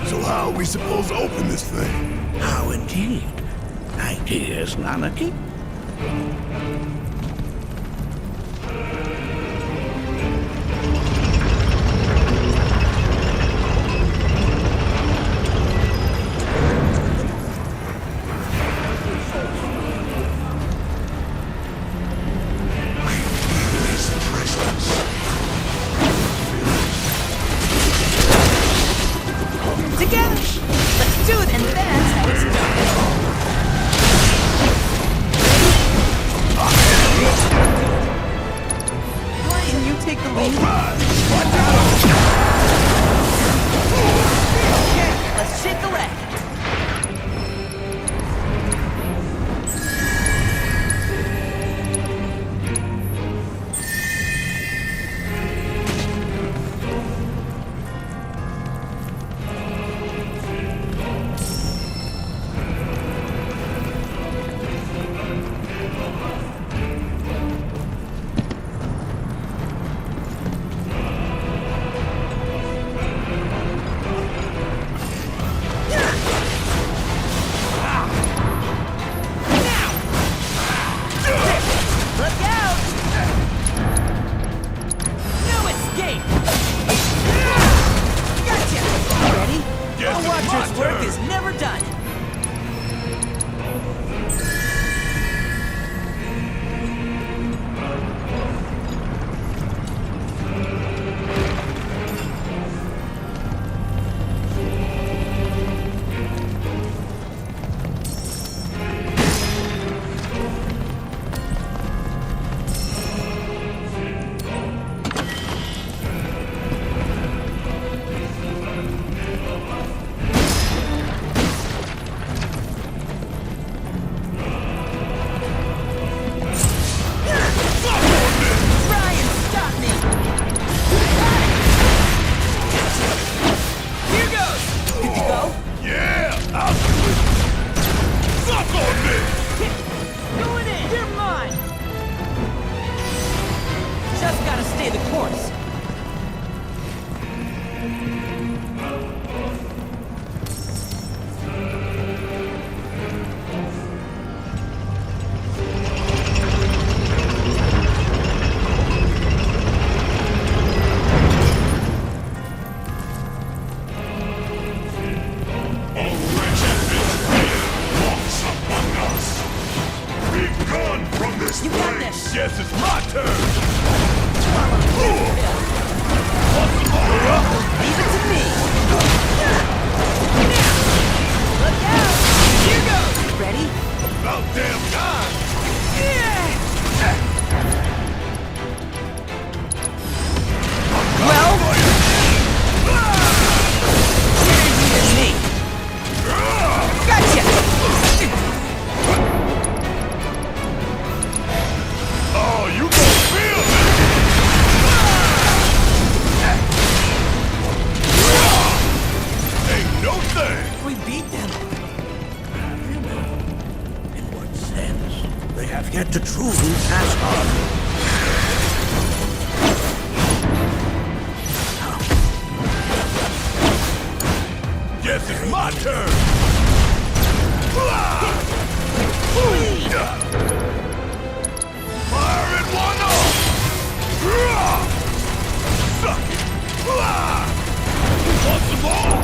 So how are we supposed to open this thing? How indeed. Ideas, Nanaki? Together! Let's do it, and that's how it's done. Why didn't you take the lead? Okay, let's shake the leg. yet to truly pass on. Guess it's my turn! Firing one off! Suck it! Want some more?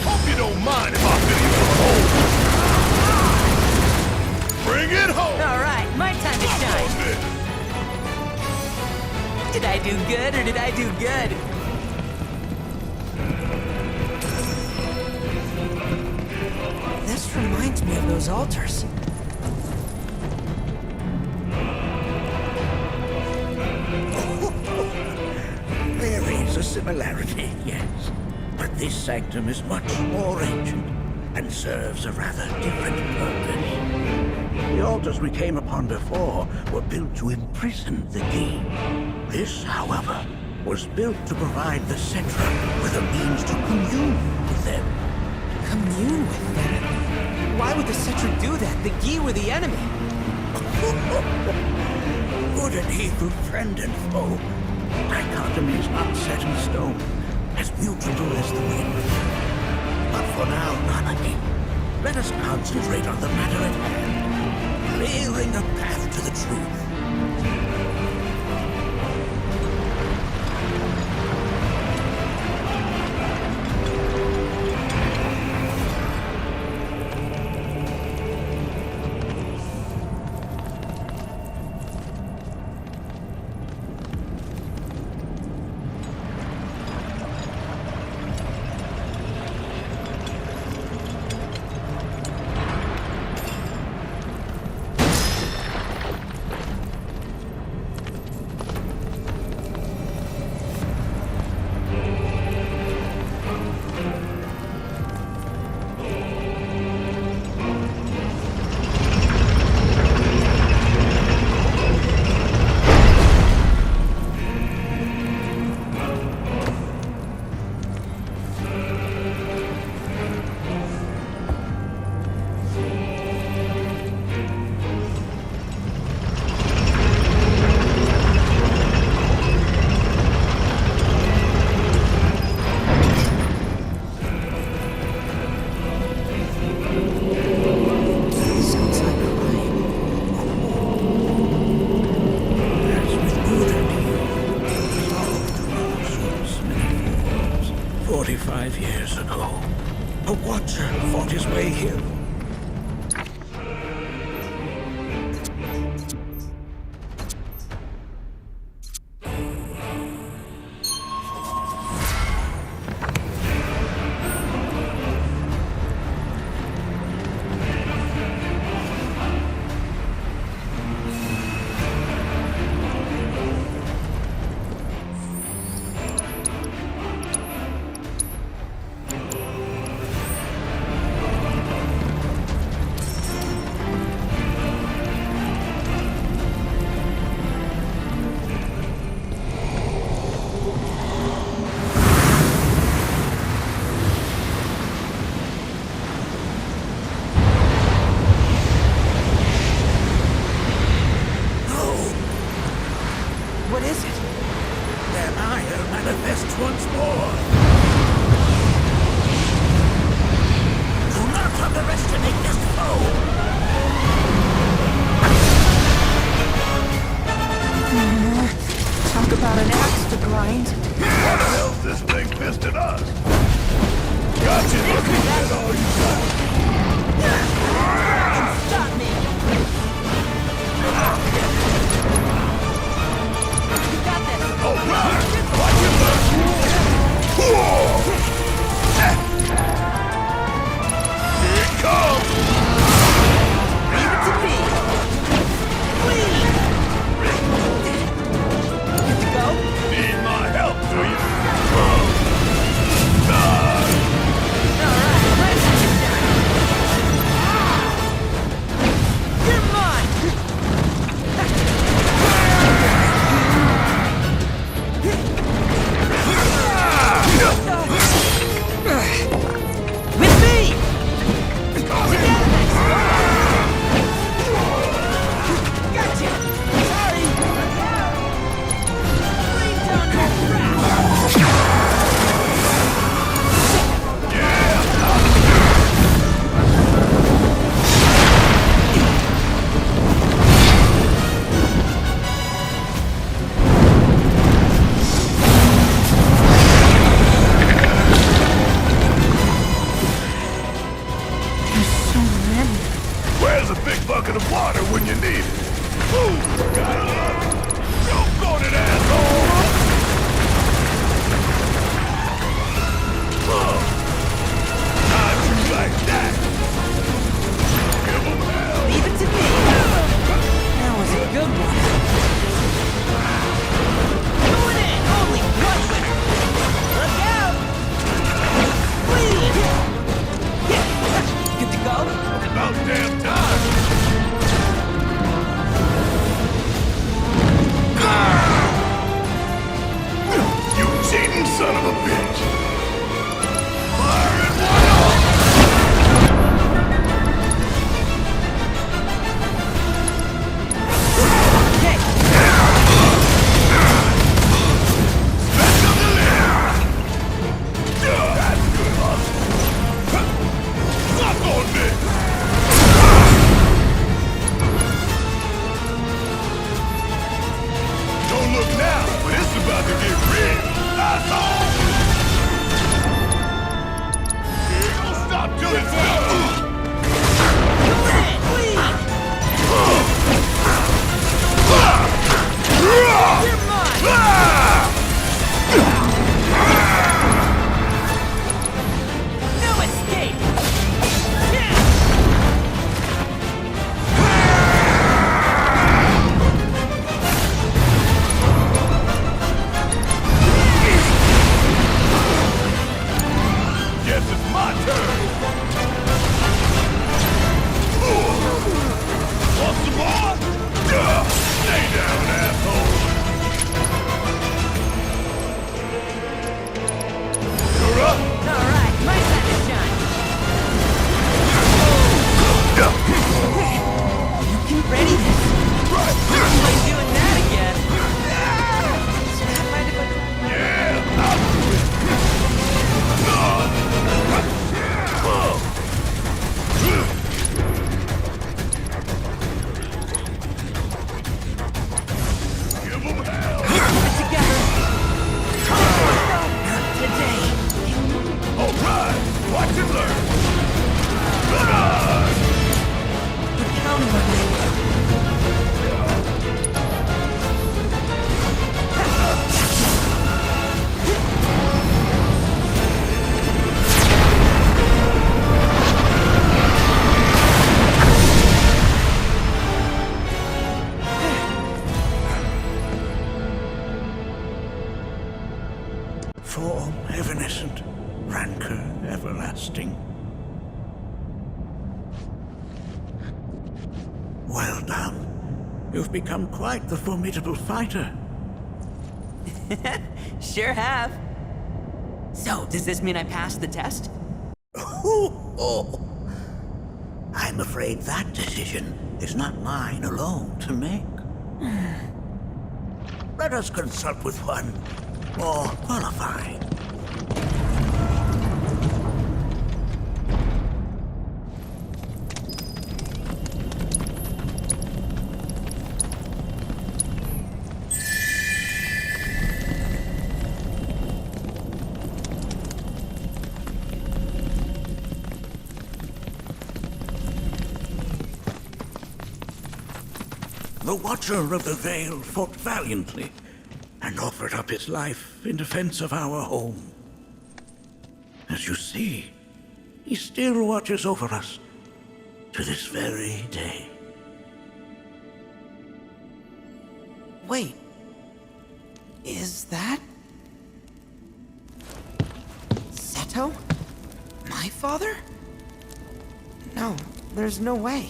Hope you don't mind if I fill you with a hole. Bring it home! All right, my time to shine. Did I do good or did I do good? This reminds me of those altars. There is a similarity, yes. But this sanctum is much more ancient and serves a rather different purpose. The altars we came upon before were built to imprison the key. This, however, was built to provide the Cetra with a means to commune with them. Commune with them? Why would the Cetra do that? The Gi were the enemy. Good and evil, friend and foe. Dichotomy is not set in stone, as mutable as the wind. But for now, Nanaki, let us concentrate on the matter at hand, clearing a path to the truth. evanescent, rancor everlasting. Well done. You've become quite the formidable fighter. Sure have. So, does this mean I passed the test? I'm afraid that decision is not mine alone to make. Let us consult with one more qualified. The Watcher of the Vale fought valiantly and offered up his life in defense of our home. As you see, he still watches over us to this very day. Wait. Is that... Seto? My father? No, there's no way.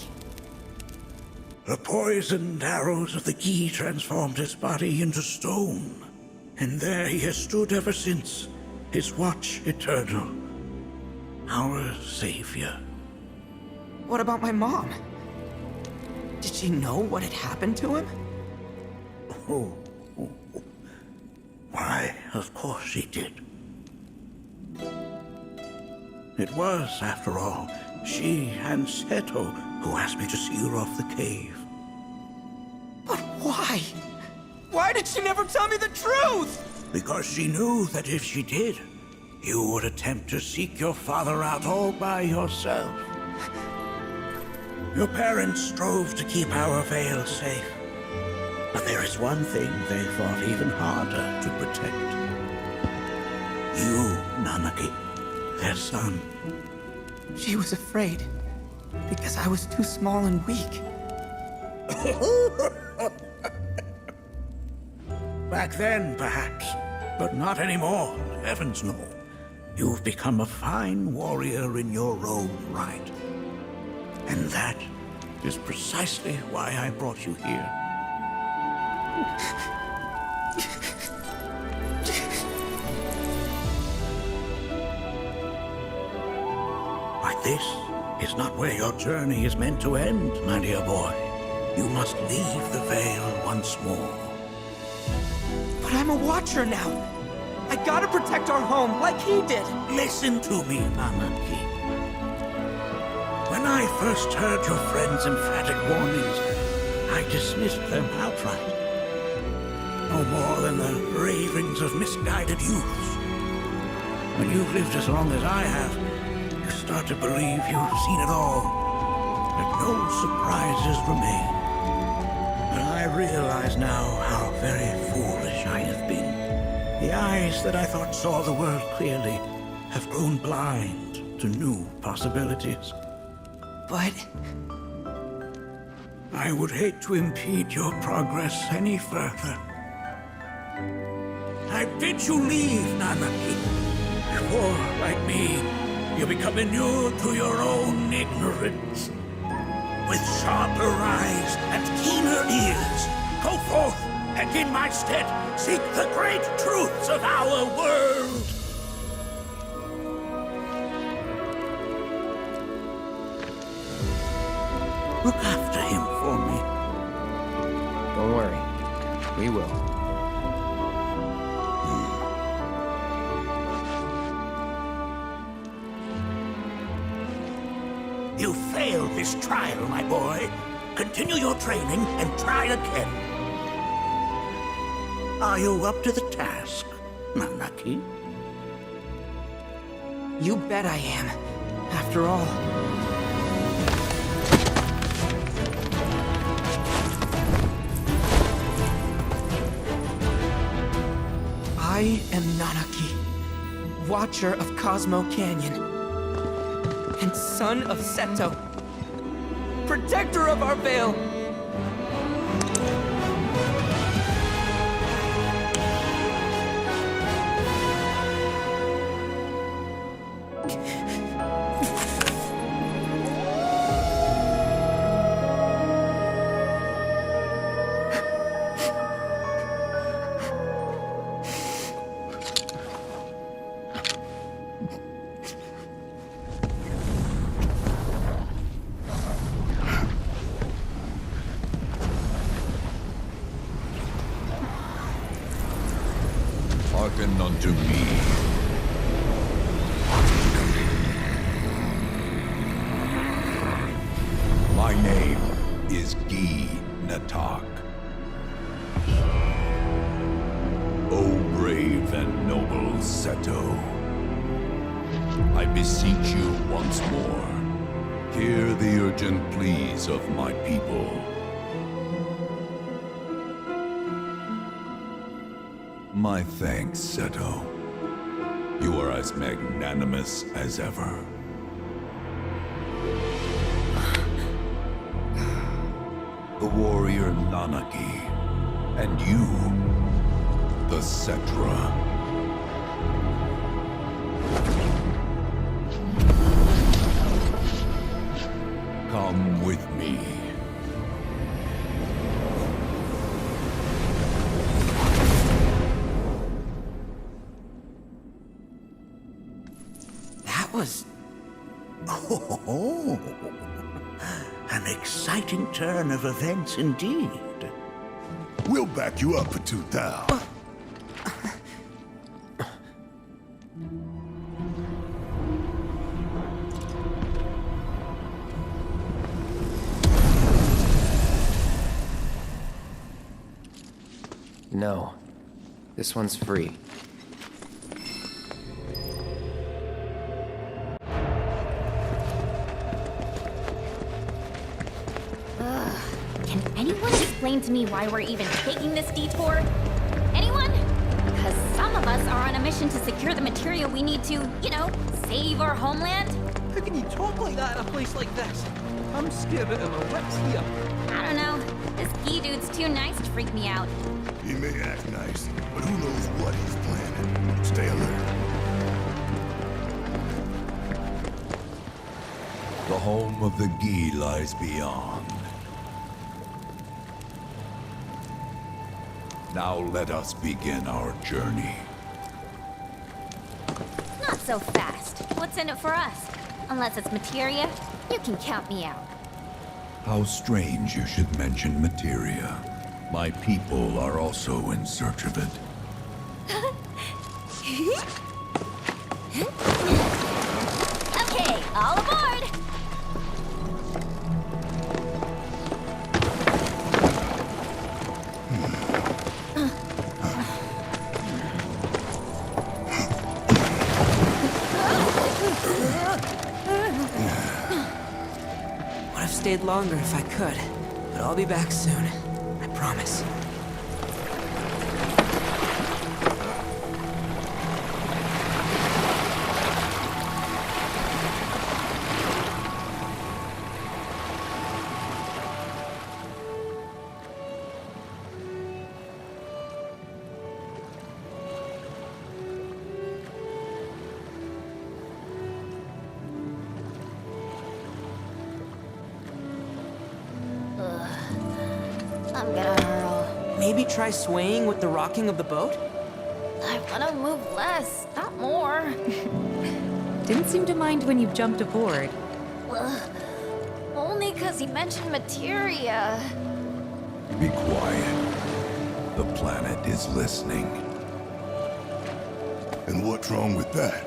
The poisoned arrows of the key transformed his body into stone, and there he has stood ever since, his watch eternal, our savior. What about my mom? Did she know what had happened to him? Why, of course she did. It was, after all, she and Seto who asked me to see her off the cave. But why? Why did she never tell me the truth? Because she knew that if she did, you would attempt to seek your father out all by yourself. Your parents strove to keep our Vale safe. But there is one thing they fought even harder to protect. You, Nanaki, their son. She was afraid. Because I was too small and weak. Back then, perhaps. But not anymore, heavens no. You've become a fine warrior in your own right. And that is precisely why I brought you here. Like this is not where your journey is meant to end, my dear boy. You must leave the Vale once more. But I'm a Watcher now. I gotta protect our home like he did. Listen to me, Nanaki. When I first heard your friend's emphatic warnings, I dismissed them outright. No more than the ravings of misguided youths. When you've lived as long as I have, you start to believe you've seen it all, that no surprises remain. But I realize now how very foolish I have been. The eyes that I thought saw the world clearly have grown blind to new possibilities. But... I would hate to impede your progress any further. I bid you leave, Nanaki, before, like me, you become inured to your own ignorance. With sharper eyes and keener ears, go forth and in my stead seek the great truths of our world. Look after him for me. Don't worry. We will. You failed this trial, my boy. Continue your training and try again. Are you up to the task, Nanaki? You bet I am. After all... I am Nanaki, Watcher of Cosmo Canyon, and son of Seto, protector of our Vale. Hearken unto me. My name is Gi Natak. O brave and noble Seto, I beseech you once more, hear the urgent pleas of my people. My thanks, Seto. You are as magnanimous as ever. The warrior Nanaki, and you, the Cetra. Come with me. That was... Oh, an exciting turn of events indeed. We'll back you up for 2,000. No. This one's free. Can anyone explain to me why we're even taking this detour? Anyone? Because some of us are on a mission to secure the material we need to, you know, save our homeland. How can you talk like that in a place like this? I'm scared out of my wits here. I don't know. This Gi dude's too nice to freak me out. He may act nice, but who knows what he's planning. Stay alert. The home of the Gi lies beyond. Now let us begin our journey. Not so fast. What's in it for us? Unless it's materia, you can count me out. How strange you should mention materia. My people are also in search of it. Okay, all aboard! Would have stayed longer if I could, but I'll be back soon. I promise. I'm gonna hurl. Maybe try swaying with the rocking of the boat? I wanna move less, not more. Didn't seem to mind when you jumped aboard. Only because he mentioned materia. Be quiet. The planet is listening. And what's wrong with that?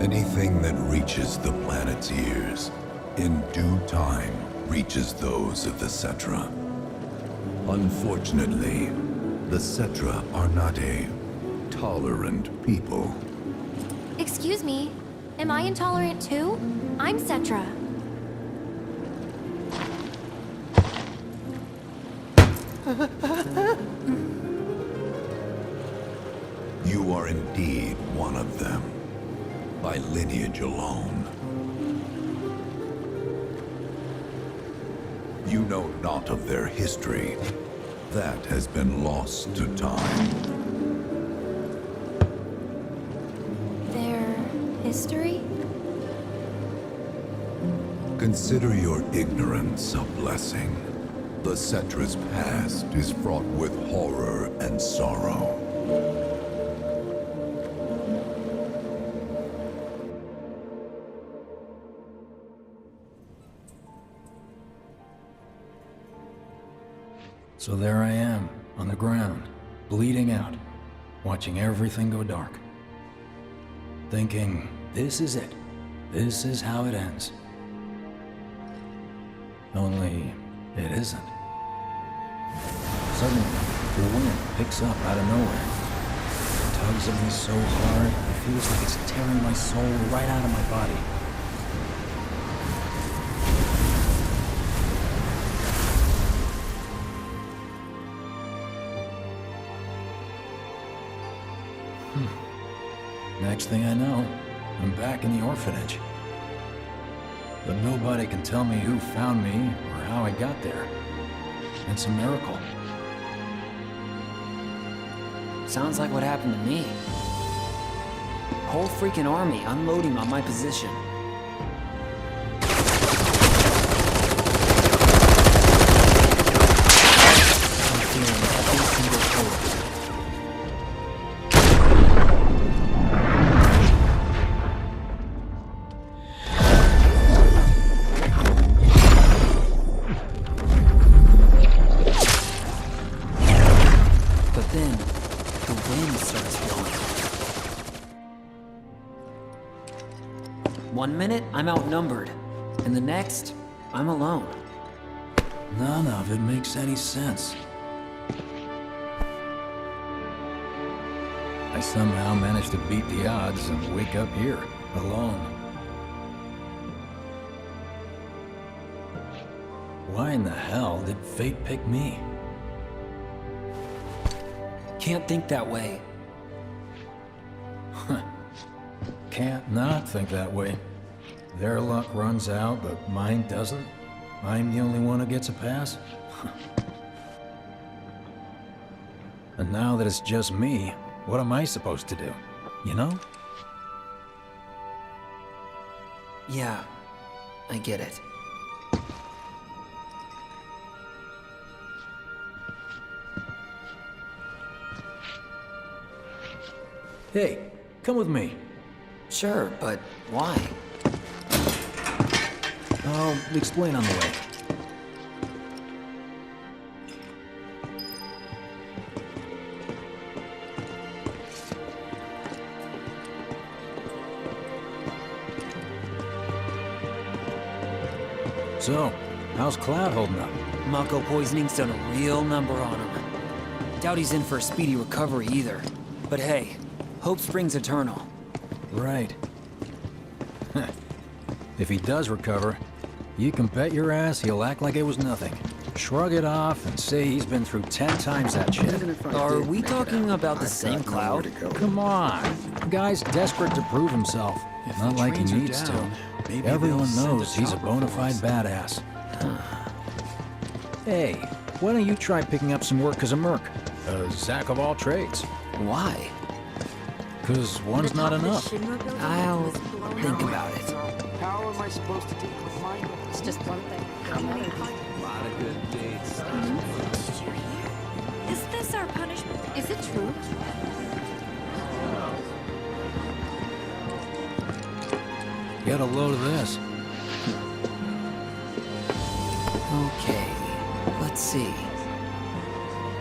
Anything that reaches the planet's ears, in due time, reaches those of the Cetra. Unfortunately, the Cetra are not a tolerant people. Excuse me, am I intolerant too? I'm Cetra. You are indeed one of them, by lineage alone. You know not of their history. That has been lost to time. They're history? Consider your ignorance a blessing. The Cetra's past is fraught with horror and sorrow. So there I am, on the ground, bleeding out, watching everything go dark. Thinking, this is it. This is how it ends. Only, it isn't. Suddenly, the wind picks up out of nowhere. It tugs at me so hard, it feels like it's tearing my soul right out of my body. Next thing I know, I'm back in the orphanage. But nobody can tell me who found me or how I got there. It's a miracle. Sounds like what happened to me. Whole freaking army unloading on my position. I'm feeling every single bullet. One minute, I'm outnumbered, and the next, I'm alone. None of it makes any sense. I somehow managed to beat the odds and wake up here, alone. Why in the hell did fate pick me? Can't think that way. Can't not think that way. Their luck runs out, but mine doesn't. I'm the only one who gets a pass. And now that it's just me, what am I supposed to do? You know? Yeah, I get it. Hey, come with me. Sure, but why? I'll explain on the way. So, how's Cloud holding up? Mako poisoning's done a real number on him. Doubt he's in for a speedy recovery either. But hey, hope springs eternal. Right. If he does recover, you can bet your ass he'll act like it was nothing. Shrug it off and say he's been through 10 times that shit. Are we talking about the same Cloud? Come on. The guy's desperate to prove himself. Not like he needs to. Everyone knows he's a bona fide badass. Hey, why don't you try picking up some work as a merc? A Zack of all trades. Why? Because one's not enough. I'll think about it. How am I supposed to deal with mine? It's just one thing. A lot of good dates. Is this our punishment? Is it true? Get a load of this. Okay, let's see.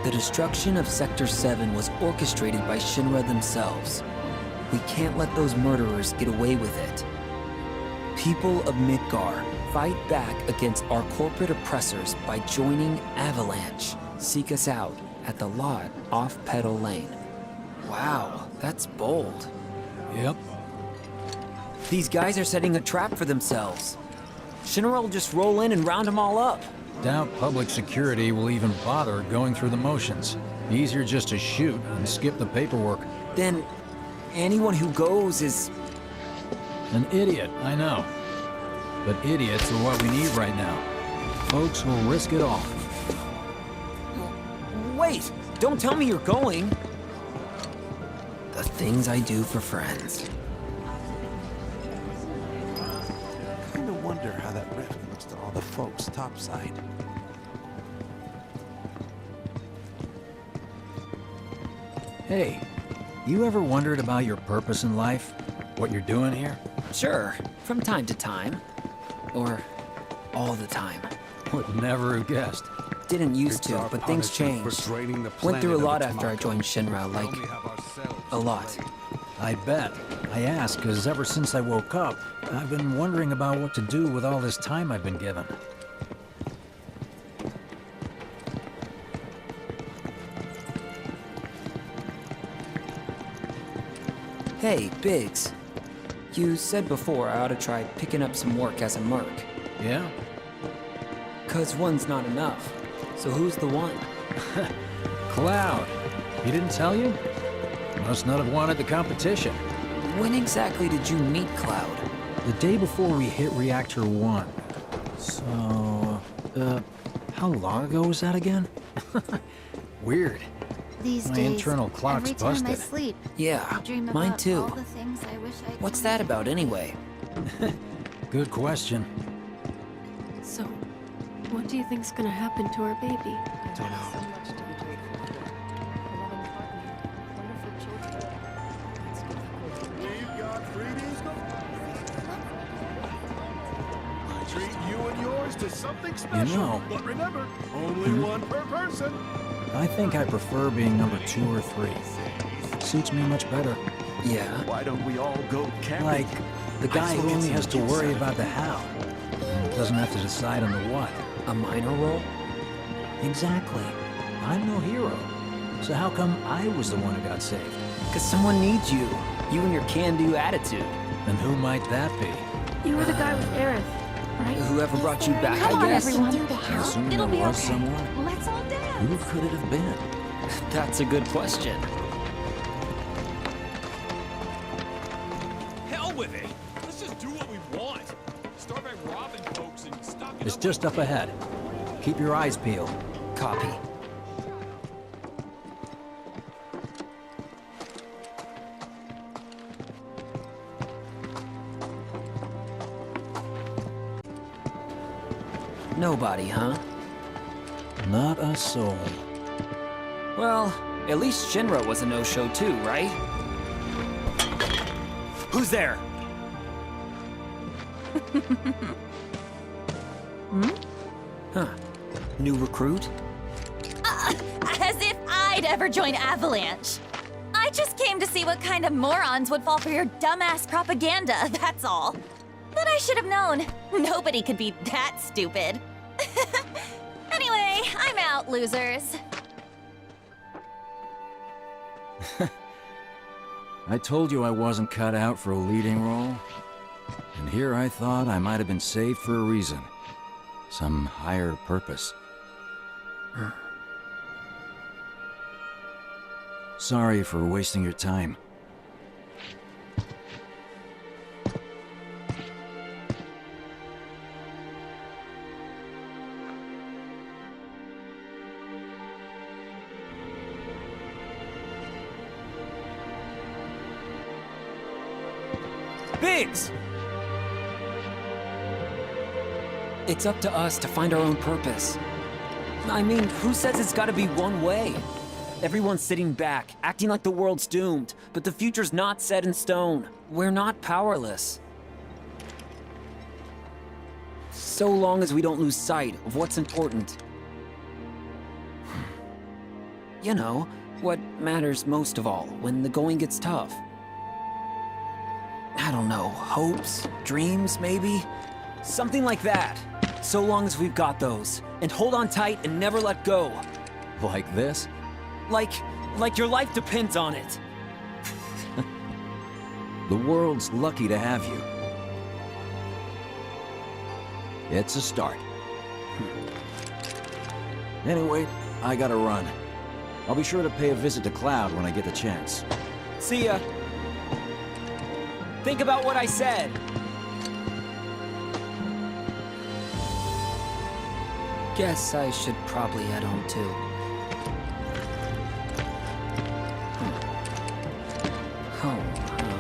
The destruction of Sector 7 was orchestrated by Shinra themselves. We can't let those murderers get away with it. People of Midgar, fight back against our corporate oppressors by joining Avalanche. Seek us out at the lot off Petal Lane. Wow, that's bold. Yep. These guys are setting a trap for themselves. Shinra will just roll in and round them all up. Doubt public security will even bother going through the motions. Easier just to shoot and skip the paperwork. Then, anyone who goes is... An idiot, I know. But idiots are what we need right now. Folks who'll risk it all. Wait! Don't tell me you're going! The things I do for friends. wonder how that rift looks to all the folks topside. Hey, you ever wondered about your purpose in life? What you're doing here? Sure, from time to time. Or all the time. Would never have guessed. Didn't used to, but things changed. Went through a lot after I joined Shinra, like, a lot. I bet. I ask because ever since I woke up, I've been wondering about what to do with all this time I've been given. Hey, Biggs. You said before I ought to try picking up some work as a merc. Yeah? 'Cause one's not enough. So who's the one? Cloud. He didn't tell you? Must not have wanted the competition. When exactly did you meet Cloud? The day before we hit Reactor 1. So, how long ago was that again? Weird. These My days, internal clock's every time I busted. sleep, Yeah, I dream mine about too. all the things I wish I'd What's that about anyway? Good question. So, what do you think's gonna happen to our baby? Don't know. We've got freebies I treat you and yours to something special. know- But remember, only one per person. I think I prefer being number 2 or 3. Suits me much better. Yeah. Why don't we all go camping? Like, the guy who only has to worry about the how. And doesn't have to decide on the what. A minor role? Exactly. I'm no hero. So how come I was the one who got saved? 'Cause someone needs you. You and your can-do attitude. And who might that be? You were the guy with Aerith, right? Whoever brought you back, Come I on, guess. everyone. I assume It'll there be was okay. someone. Let's all dance. Who could it have been? That's a good question. Hell with it. Let's just do what we want. Start by robbing folks and stocking It's up just up ahead. Keep your eyes peeled. Copy. Nobody, huh? Not a soul. Well, at least Shinra was a no-show too, right? Who's there? Huh. New recruit? As if I'd ever join Avalanche. I just came to see what kind of morons would fall for your dumbass propaganda, that's all. But I should have known. Nobody could be that stupid. Anyway, I'm out, losers. I told you I wasn't cut out for a leading role. And here I thought I might have been saved for a reason. Some higher purpose. Sorry for wasting your time. Biggs! It's up to us to find our own purpose. I mean, who says it's gotta be one way? Everyone's sitting back, acting like the world's doomed, but the future's not set in stone. We're not powerless. So long as we don't lose sight of what's important. You know, what matters most of all when the going gets tough. I don't know, hopes, dreams, maybe? Something like that. So long as we've got those. And hold on tight and never let go. Like this? Like your life depends on it. The world's lucky to have you. It's a start. Anyway, I gotta run. I'll be sure to pay a visit to Cloud when I get the chance. See ya. Think about what I said. Guess I should probably head home too. Home, huh?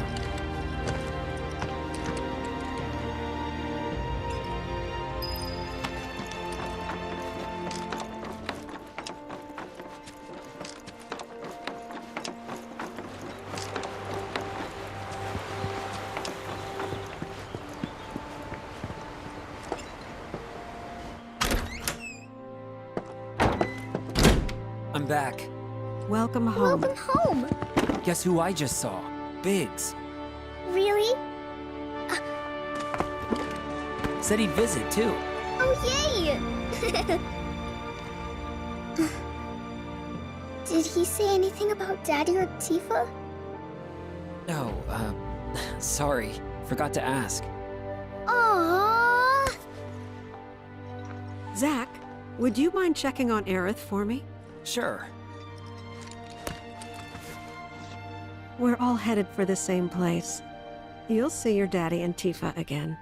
back. Welcome home. Welcome home. Guess who I just saw? Biggs. Really? Said he'd visit, too. Oh, yay! Did he say anything about Daddy or Tifa? No, sorry. Forgot to ask. Aww. Zach, would you mind checking on Aerith for me? Sure. We're all headed for the same place. You'll see your daddy and Tifa again.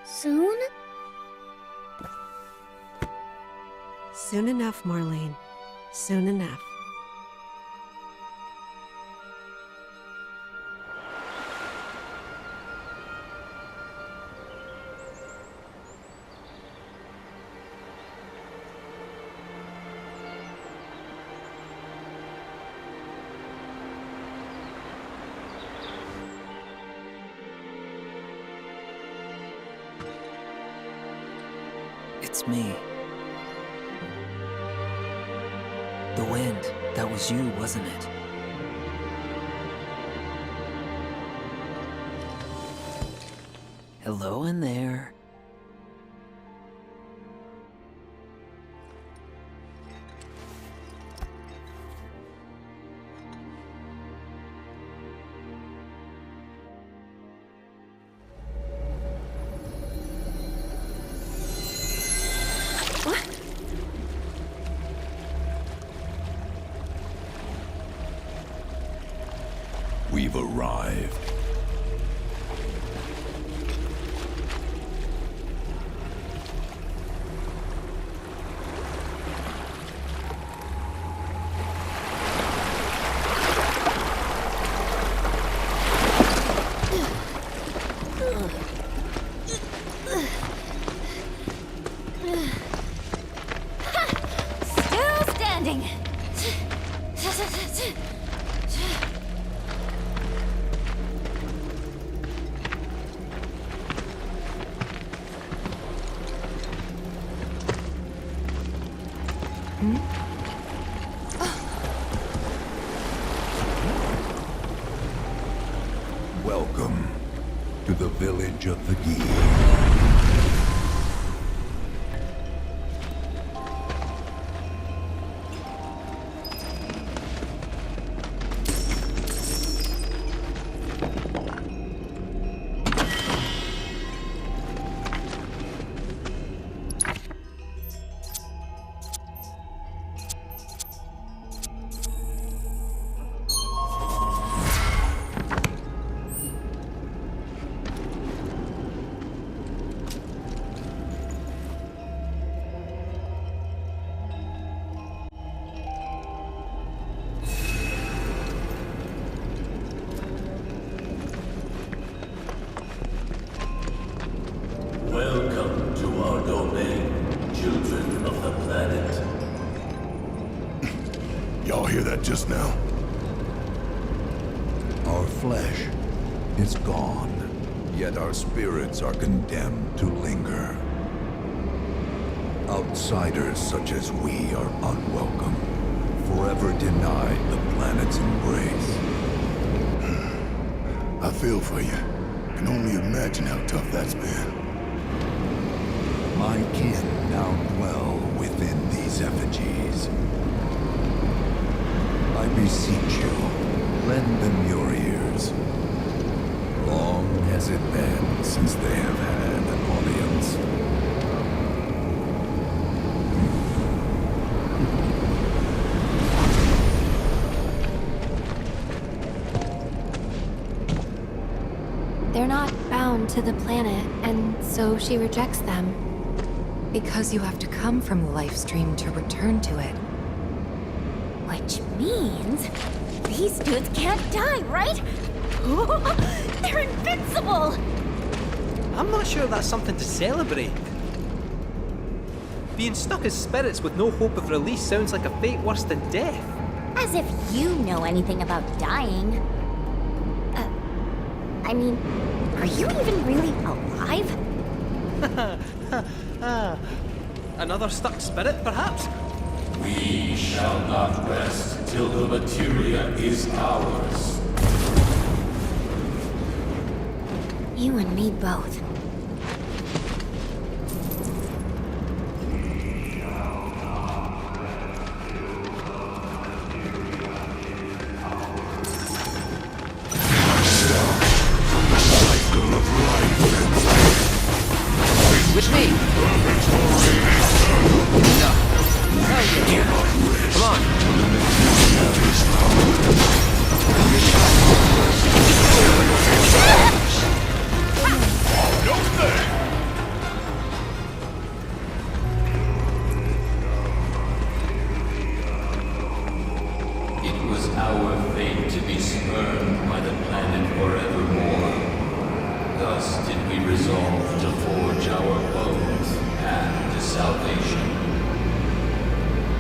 Soon? Soon enough, Marlene. Soon enough. It's me. The wind. That was you, wasn't it? Hello in there. We've arrived. Still standing. Welcome to the village of the Gi. Welcome to our domain, children of the planet. Y'all hear that just now? Our flesh is gone, yet our spirits are condemned to linger. Outsiders such as we are unwelcome, forever denied the planet's embrace. I feel for you. Can only imagine how tough that's been. My kin now dwell within these effigies. I beseech you, lend them your ears. Long has it been since they have had an audience. They're not bound to the planet, and so she rejects them. Because you have to come from the life stream to return to it. Which means these dudes can't die, right? They're invincible! I'm not sure that's something to celebrate. Being stuck as spirits with no hope of release sounds like a fate worse than death. As if you know anything about dying. I mean, are you even really alive? Another stuck spirit, perhaps? We shall not rest till the materia is ours. You and me both. With me! No. Hell yeah. Come on. It was our fate to be spurned by the planet forevermore. Thus did we resolve to forge our own path to salvation.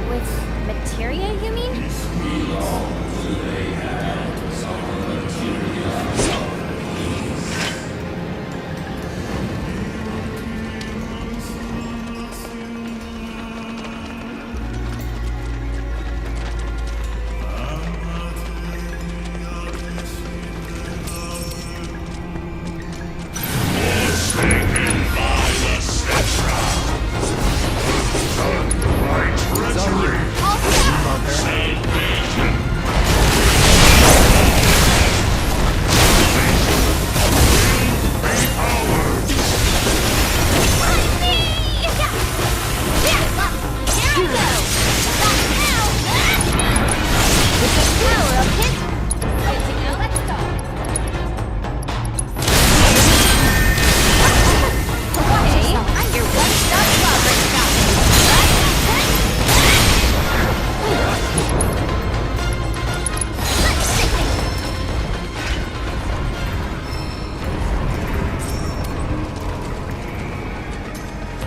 With materia, you mean? We long to lay hands on the materia of peace.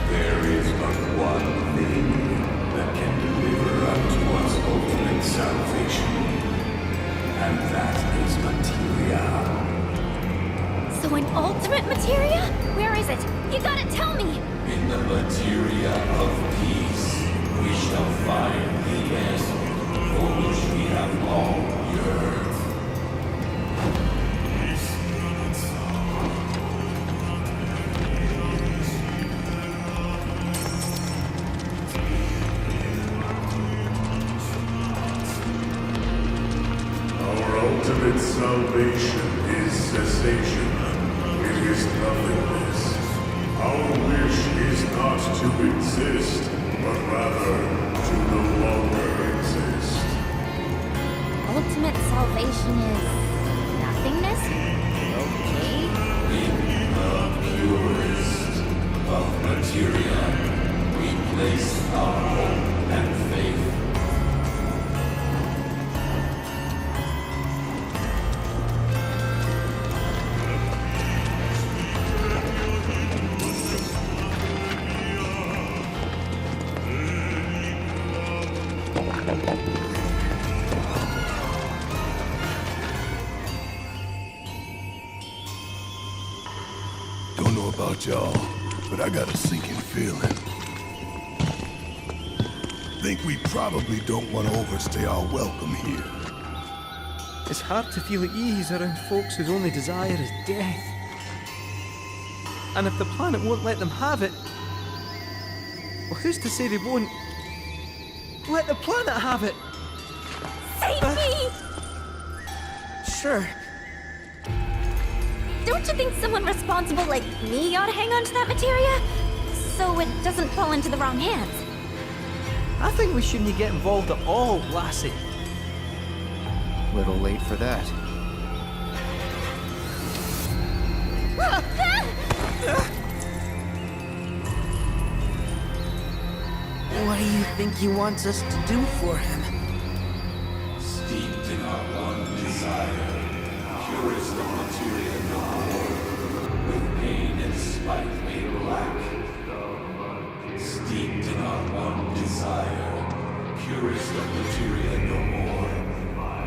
There is but one thing that can deliver unto us ultimate salvation, and that is materia. So an ultimate materia? Where is it? You gotta tell me! In the materia of peace, we shall find the end for which we have long yearned. Our ultimate salvation is cessation. It is nothingness. Our wish is not to exist, but rather to no longer exist. Ultimate salvation is nothingness? Okay. In the purest of materia, we place our hope and faith. Don't know about y'all, but I got a sinking feeling. Think we probably don't want to overstay our welcome here. It's hard to feel at ease around folks whose only desire is death. And if the planet won't let them have it, well, who's to say they won't let the planet have it? Save me! Sure. Don't you think someone responsible like me ought to hang on to that materia? So it doesn't fall into the wrong hands. I think we shouldn't get involved at all, lassie. Little late for that. What do you think he wants us to do for him? Steeped in our one desire, purest of materia no more, with pain and spite made black. Steeped in our one desire, purest of materia no more,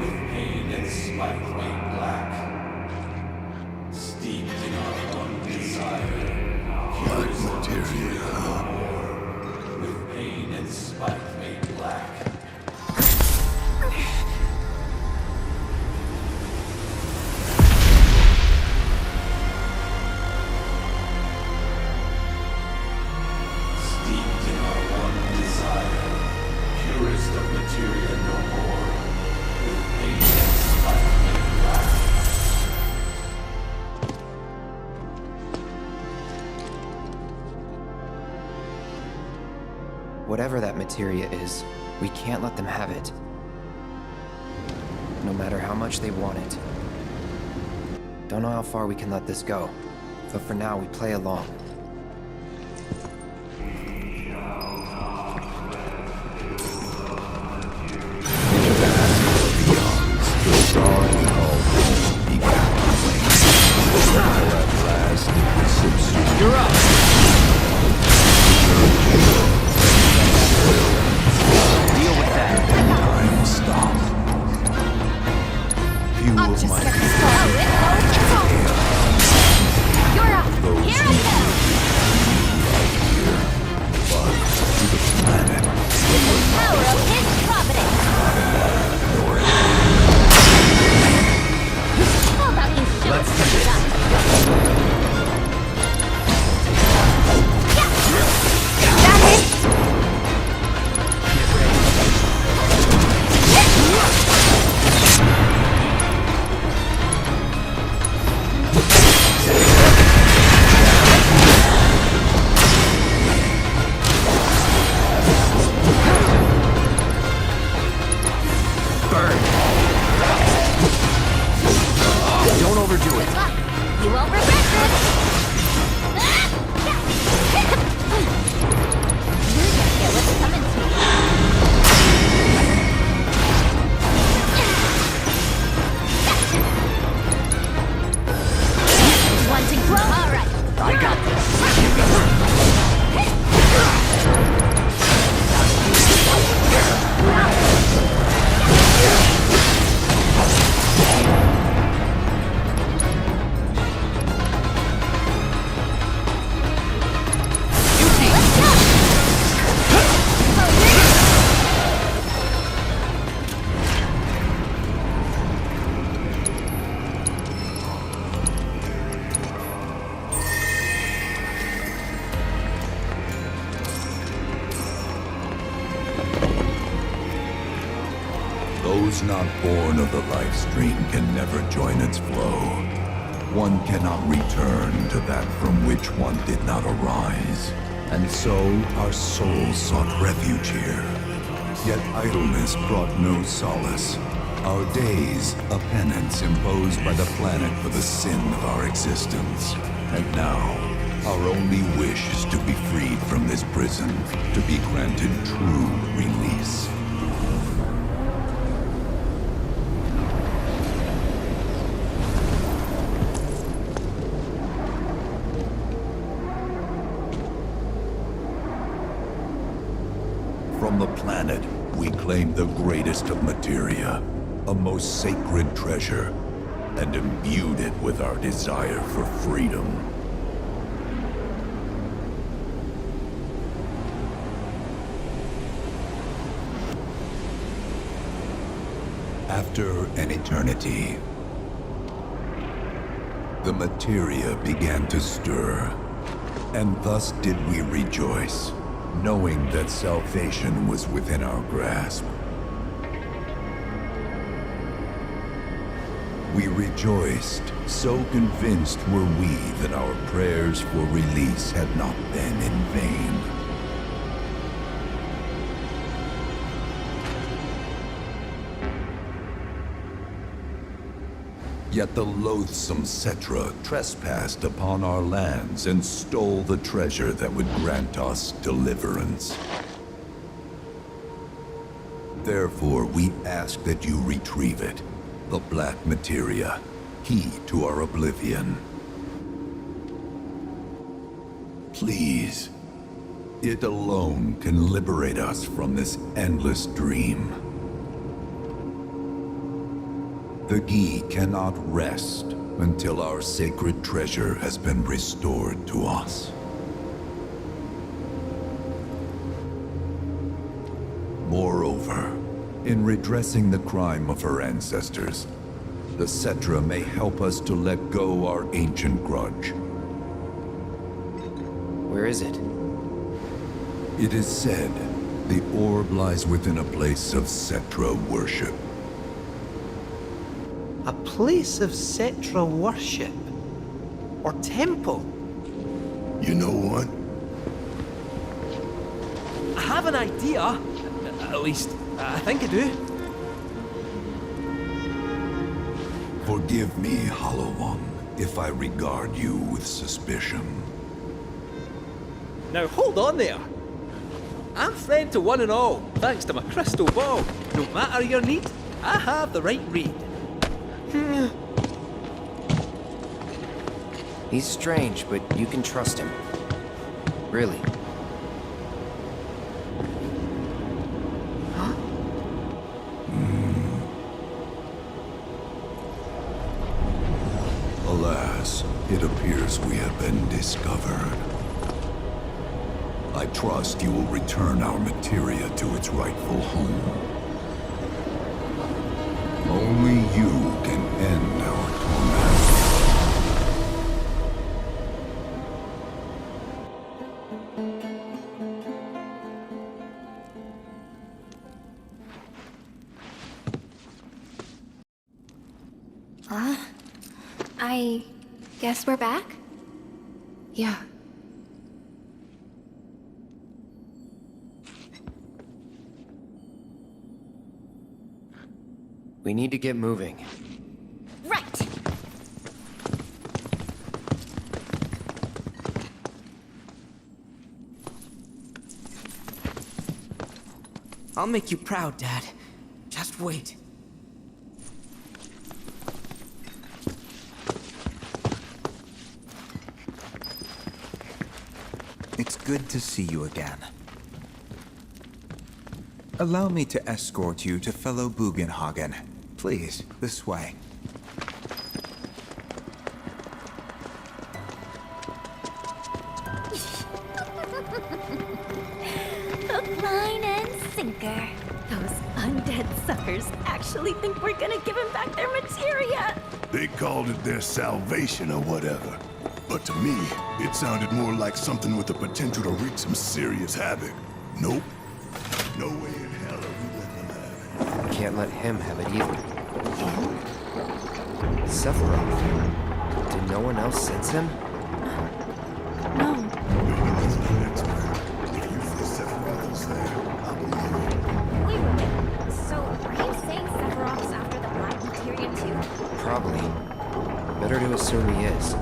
with pain and spite made black. Steeped in our one desire, purest of materia no more, with pain and spite made black. Whatever that materia is, we can't let them have it. No matter how much they want it. Don't know how far we can let this go, but for now we play along. You're up! Deal with that. Time stop. Fuel I'll just my get this going. You're up. Here I go. to the planet. With the power of his providence. How about you show us what you got? Don't overdo it. You won't regret this. You're gonna get what's coming to you. Want to grow? All right. I got this. Those not born of the life stream can never join its flow. One cannot return to that from which one did not arise. And so our souls sought refuge here. Yet idleness brought no solace. Our days, a penance imposed by the planet for the sin of our existence. And now, our only wish is to be freed from this prison, to be granted true release. From the planet, we claim the greatest of materia, a most sacred treasure, and imbued it with our desire for freedom. After an eternity, the materia began to stir, and thus did we rejoice, knowing that salvation was within our grasp. We rejoiced, so convinced were we that our prayers for release had not been in vain. Yet the loathsome Cetra trespassed upon our lands and stole the treasure that would grant us deliverance. Therefore, we ask that you retrieve it, the black materia, key to our oblivion. Please, it alone can liberate us from this endless dream. The Gi cannot rest until our sacred treasure has been restored to us. Moreover, in redressing the crime of her ancestors, the Cetra may help us to let go our ancient grudge. Where is it? It is said the orb lies within a place of Cetra worship. A place of Cetra worship? Or temple? You know what? have an idea. At least, I think I do. Forgive me, Hollow One, if I regard you with suspicion. Now hold on there. I'm friend to one and all, thanks to my crystal ball. No matter your need, I have the right read. He's strange, but you can trust him. Really. Alas, it appears we have been discovered. I trust you will return our materia to its rightful home. Only you can end our torment. I guess we're back? Yeah. We need to get moving. Right. I'll make you proud, Dad. Just wait. It's good to see you again. Allow me to escort you to fellow Bugenhagen. Please, this way. Hook, line, and sinker. Those undead suckers actually think we're gonna give them back their materia. They called it their salvation or whatever. But to me, it sounded more like something with the potential to wreak some serious havoc. Nope. No way in hell are we letting them have it. Can't let him have it either. Sephiroth. Did no one else sense him? No. If you feel Sephiroth is there, I'll believe it. Wait. So, are you saying Sephiroth's after the black materia too? Probably. Better to assume he is.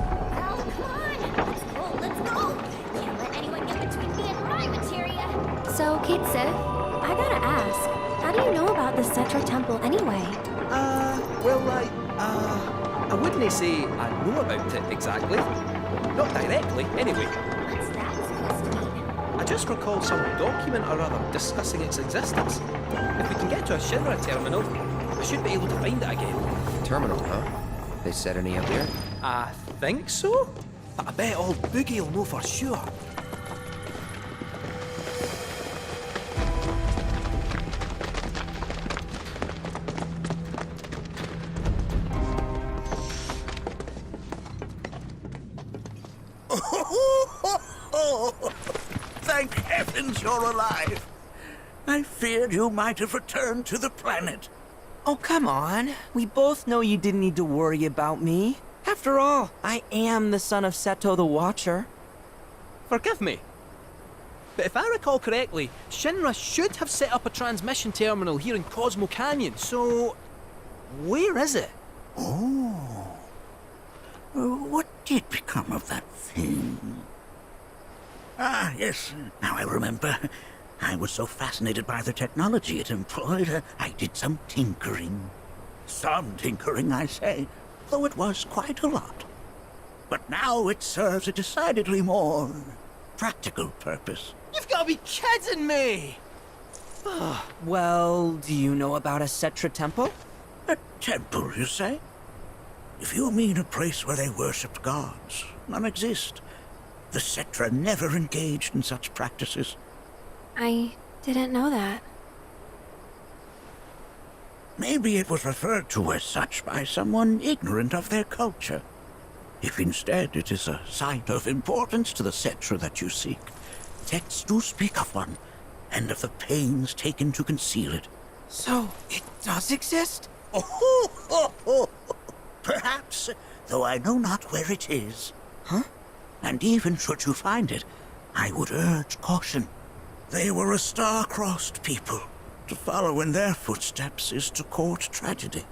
So, Kate Sith, I gotta ask, how do you know about the Cetra Temple anyway? I wouldn't say I know about it exactly. Not directly, anyway. What's that supposed to mean? I just recall some document or other discussing its existence. If we can get to a Shinra terminal, I should be able to find it again. Terminal, huh? They set any up here? I think so? But I bet old Boogie will know for sure. Thank heavens you're alive. I feared you might have returned to the planet. Oh, come on. We both know you didn't need to worry about me. After all, I am the son of Seto the Watcher. Forgive me. But if I recall correctly, Shinra should have set up a transmission terminal here in Cosmo Canyon, so... where is it? Oh. What did become of that thing? Ah, yes, now I remember. I was so fascinated by the technology it employed, I did some tinkering. Some tinkering, I say, though it was quite a lot. But now it serves a decidedly more practical purpose. You've got to be kidding me! Well, do you know about a Cetra temple? A temple, you say? If you mean a place where they worshipped gods, none exist. The Cetra never engaged in such practices. I didn't know that. Maybe it was referred to as such by someone ignorant of their culture. If instead it is a site of importance to the Cetra that you seek, texts do speak of one, and of the pains taken to conceal it. So, it does exist? Oh, perhaps, though I know not where it is. Huh? And even should you find it, I would urge caution. They were a star-crossed people. To follow in their footsteps is to court tragedy.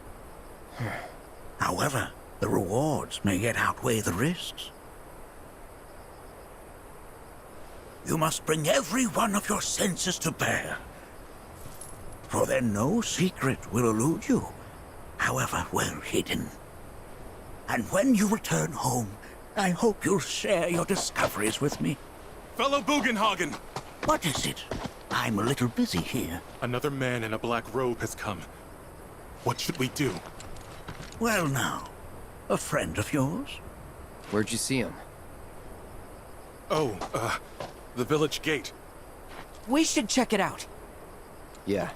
However, the rewards may yet outweigh the risks. You must bring every one of your senses to bear. For then no secret will elude you, however well hidden. And when you return home, I hope you'll share your discoveries with me. Fellow Bugenhagen! What is it? I'm a little busy here. Another man in a black robe has come. What should we do? Well now, a friend of yours? Where'd you see him? Oh, the village gate. We should check it out. Yeah.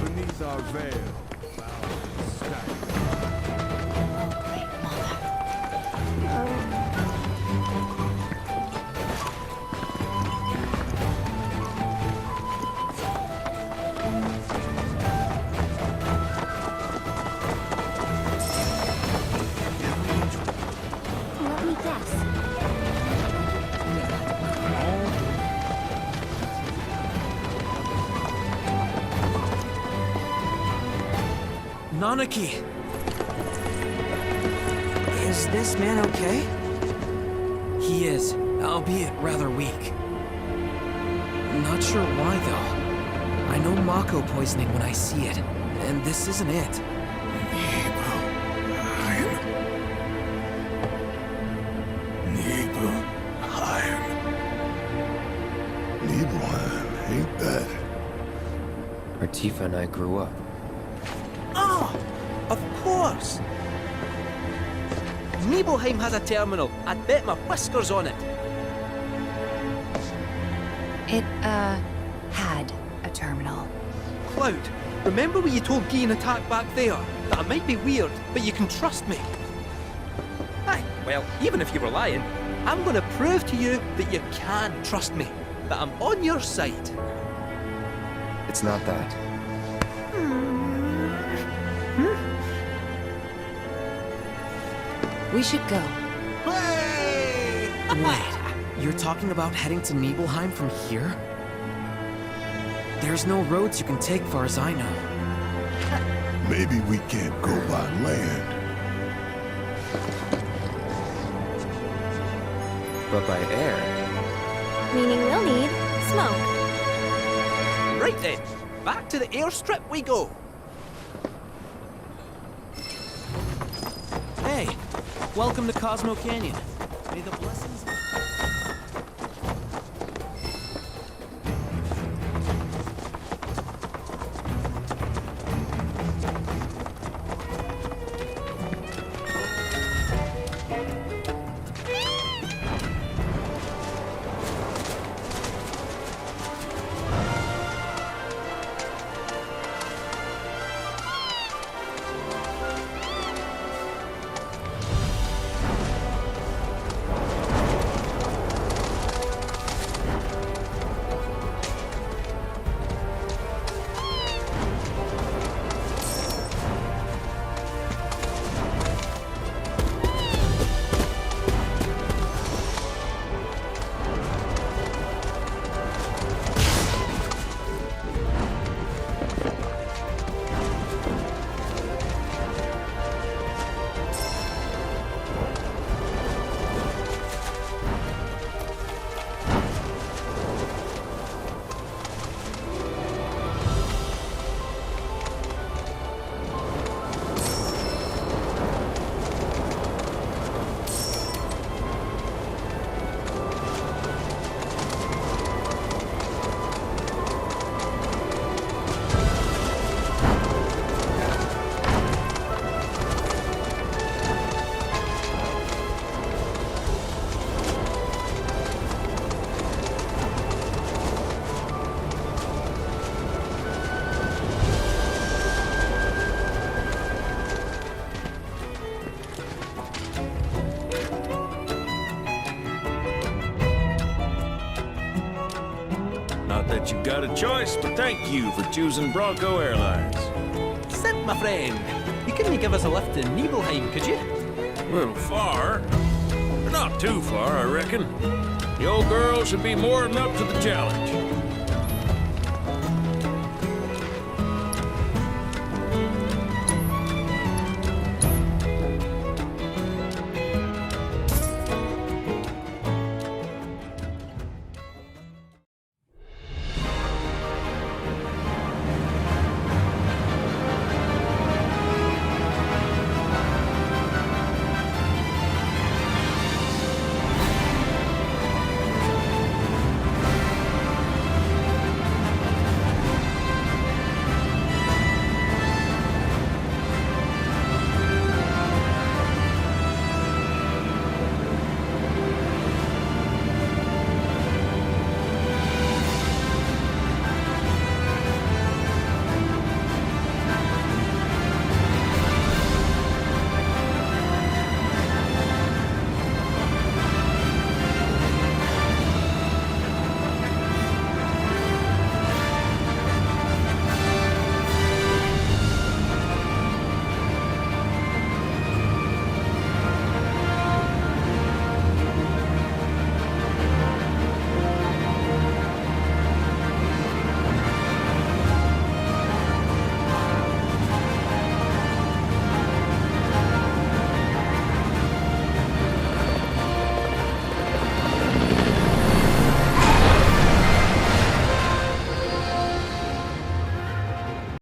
Beneath our veil, Let me guess. Nanaki! Is this man okay? He is, albeit rather weak. Not sure why, though. I know Mako poisoning when I see it, and this isn't it. Nibelheim, ain't that? Where Tifa and I grew up. Oh, of course! Nibelheim has a terminal. I'd bet my whiskers on it. It, had a terminal. Cloud, remember when you told Gian attack back there? That I might be weird, but you can trust me. Aye, well, even if you were lying, I'm gonna prove to you that you can trust me. That I'm on your side. It's not that. We should go. Wait, you're talking about heading to Nibelheim from here? There's no roads you can take far as I know. Maybe we can't go by land. But by air. Meaning we'll need smoke. Right then, back to the airstrip we go. Hey, welcome to Cosmo Canyon. May the blessings... that you've got a choice, but thank you for choosing Bronco Airlines. Sid, my friend, you couldn't give us a lift to Nibelheim, could you? A little far, but not too far, I reckon. The old girl should be more than up to the challenge.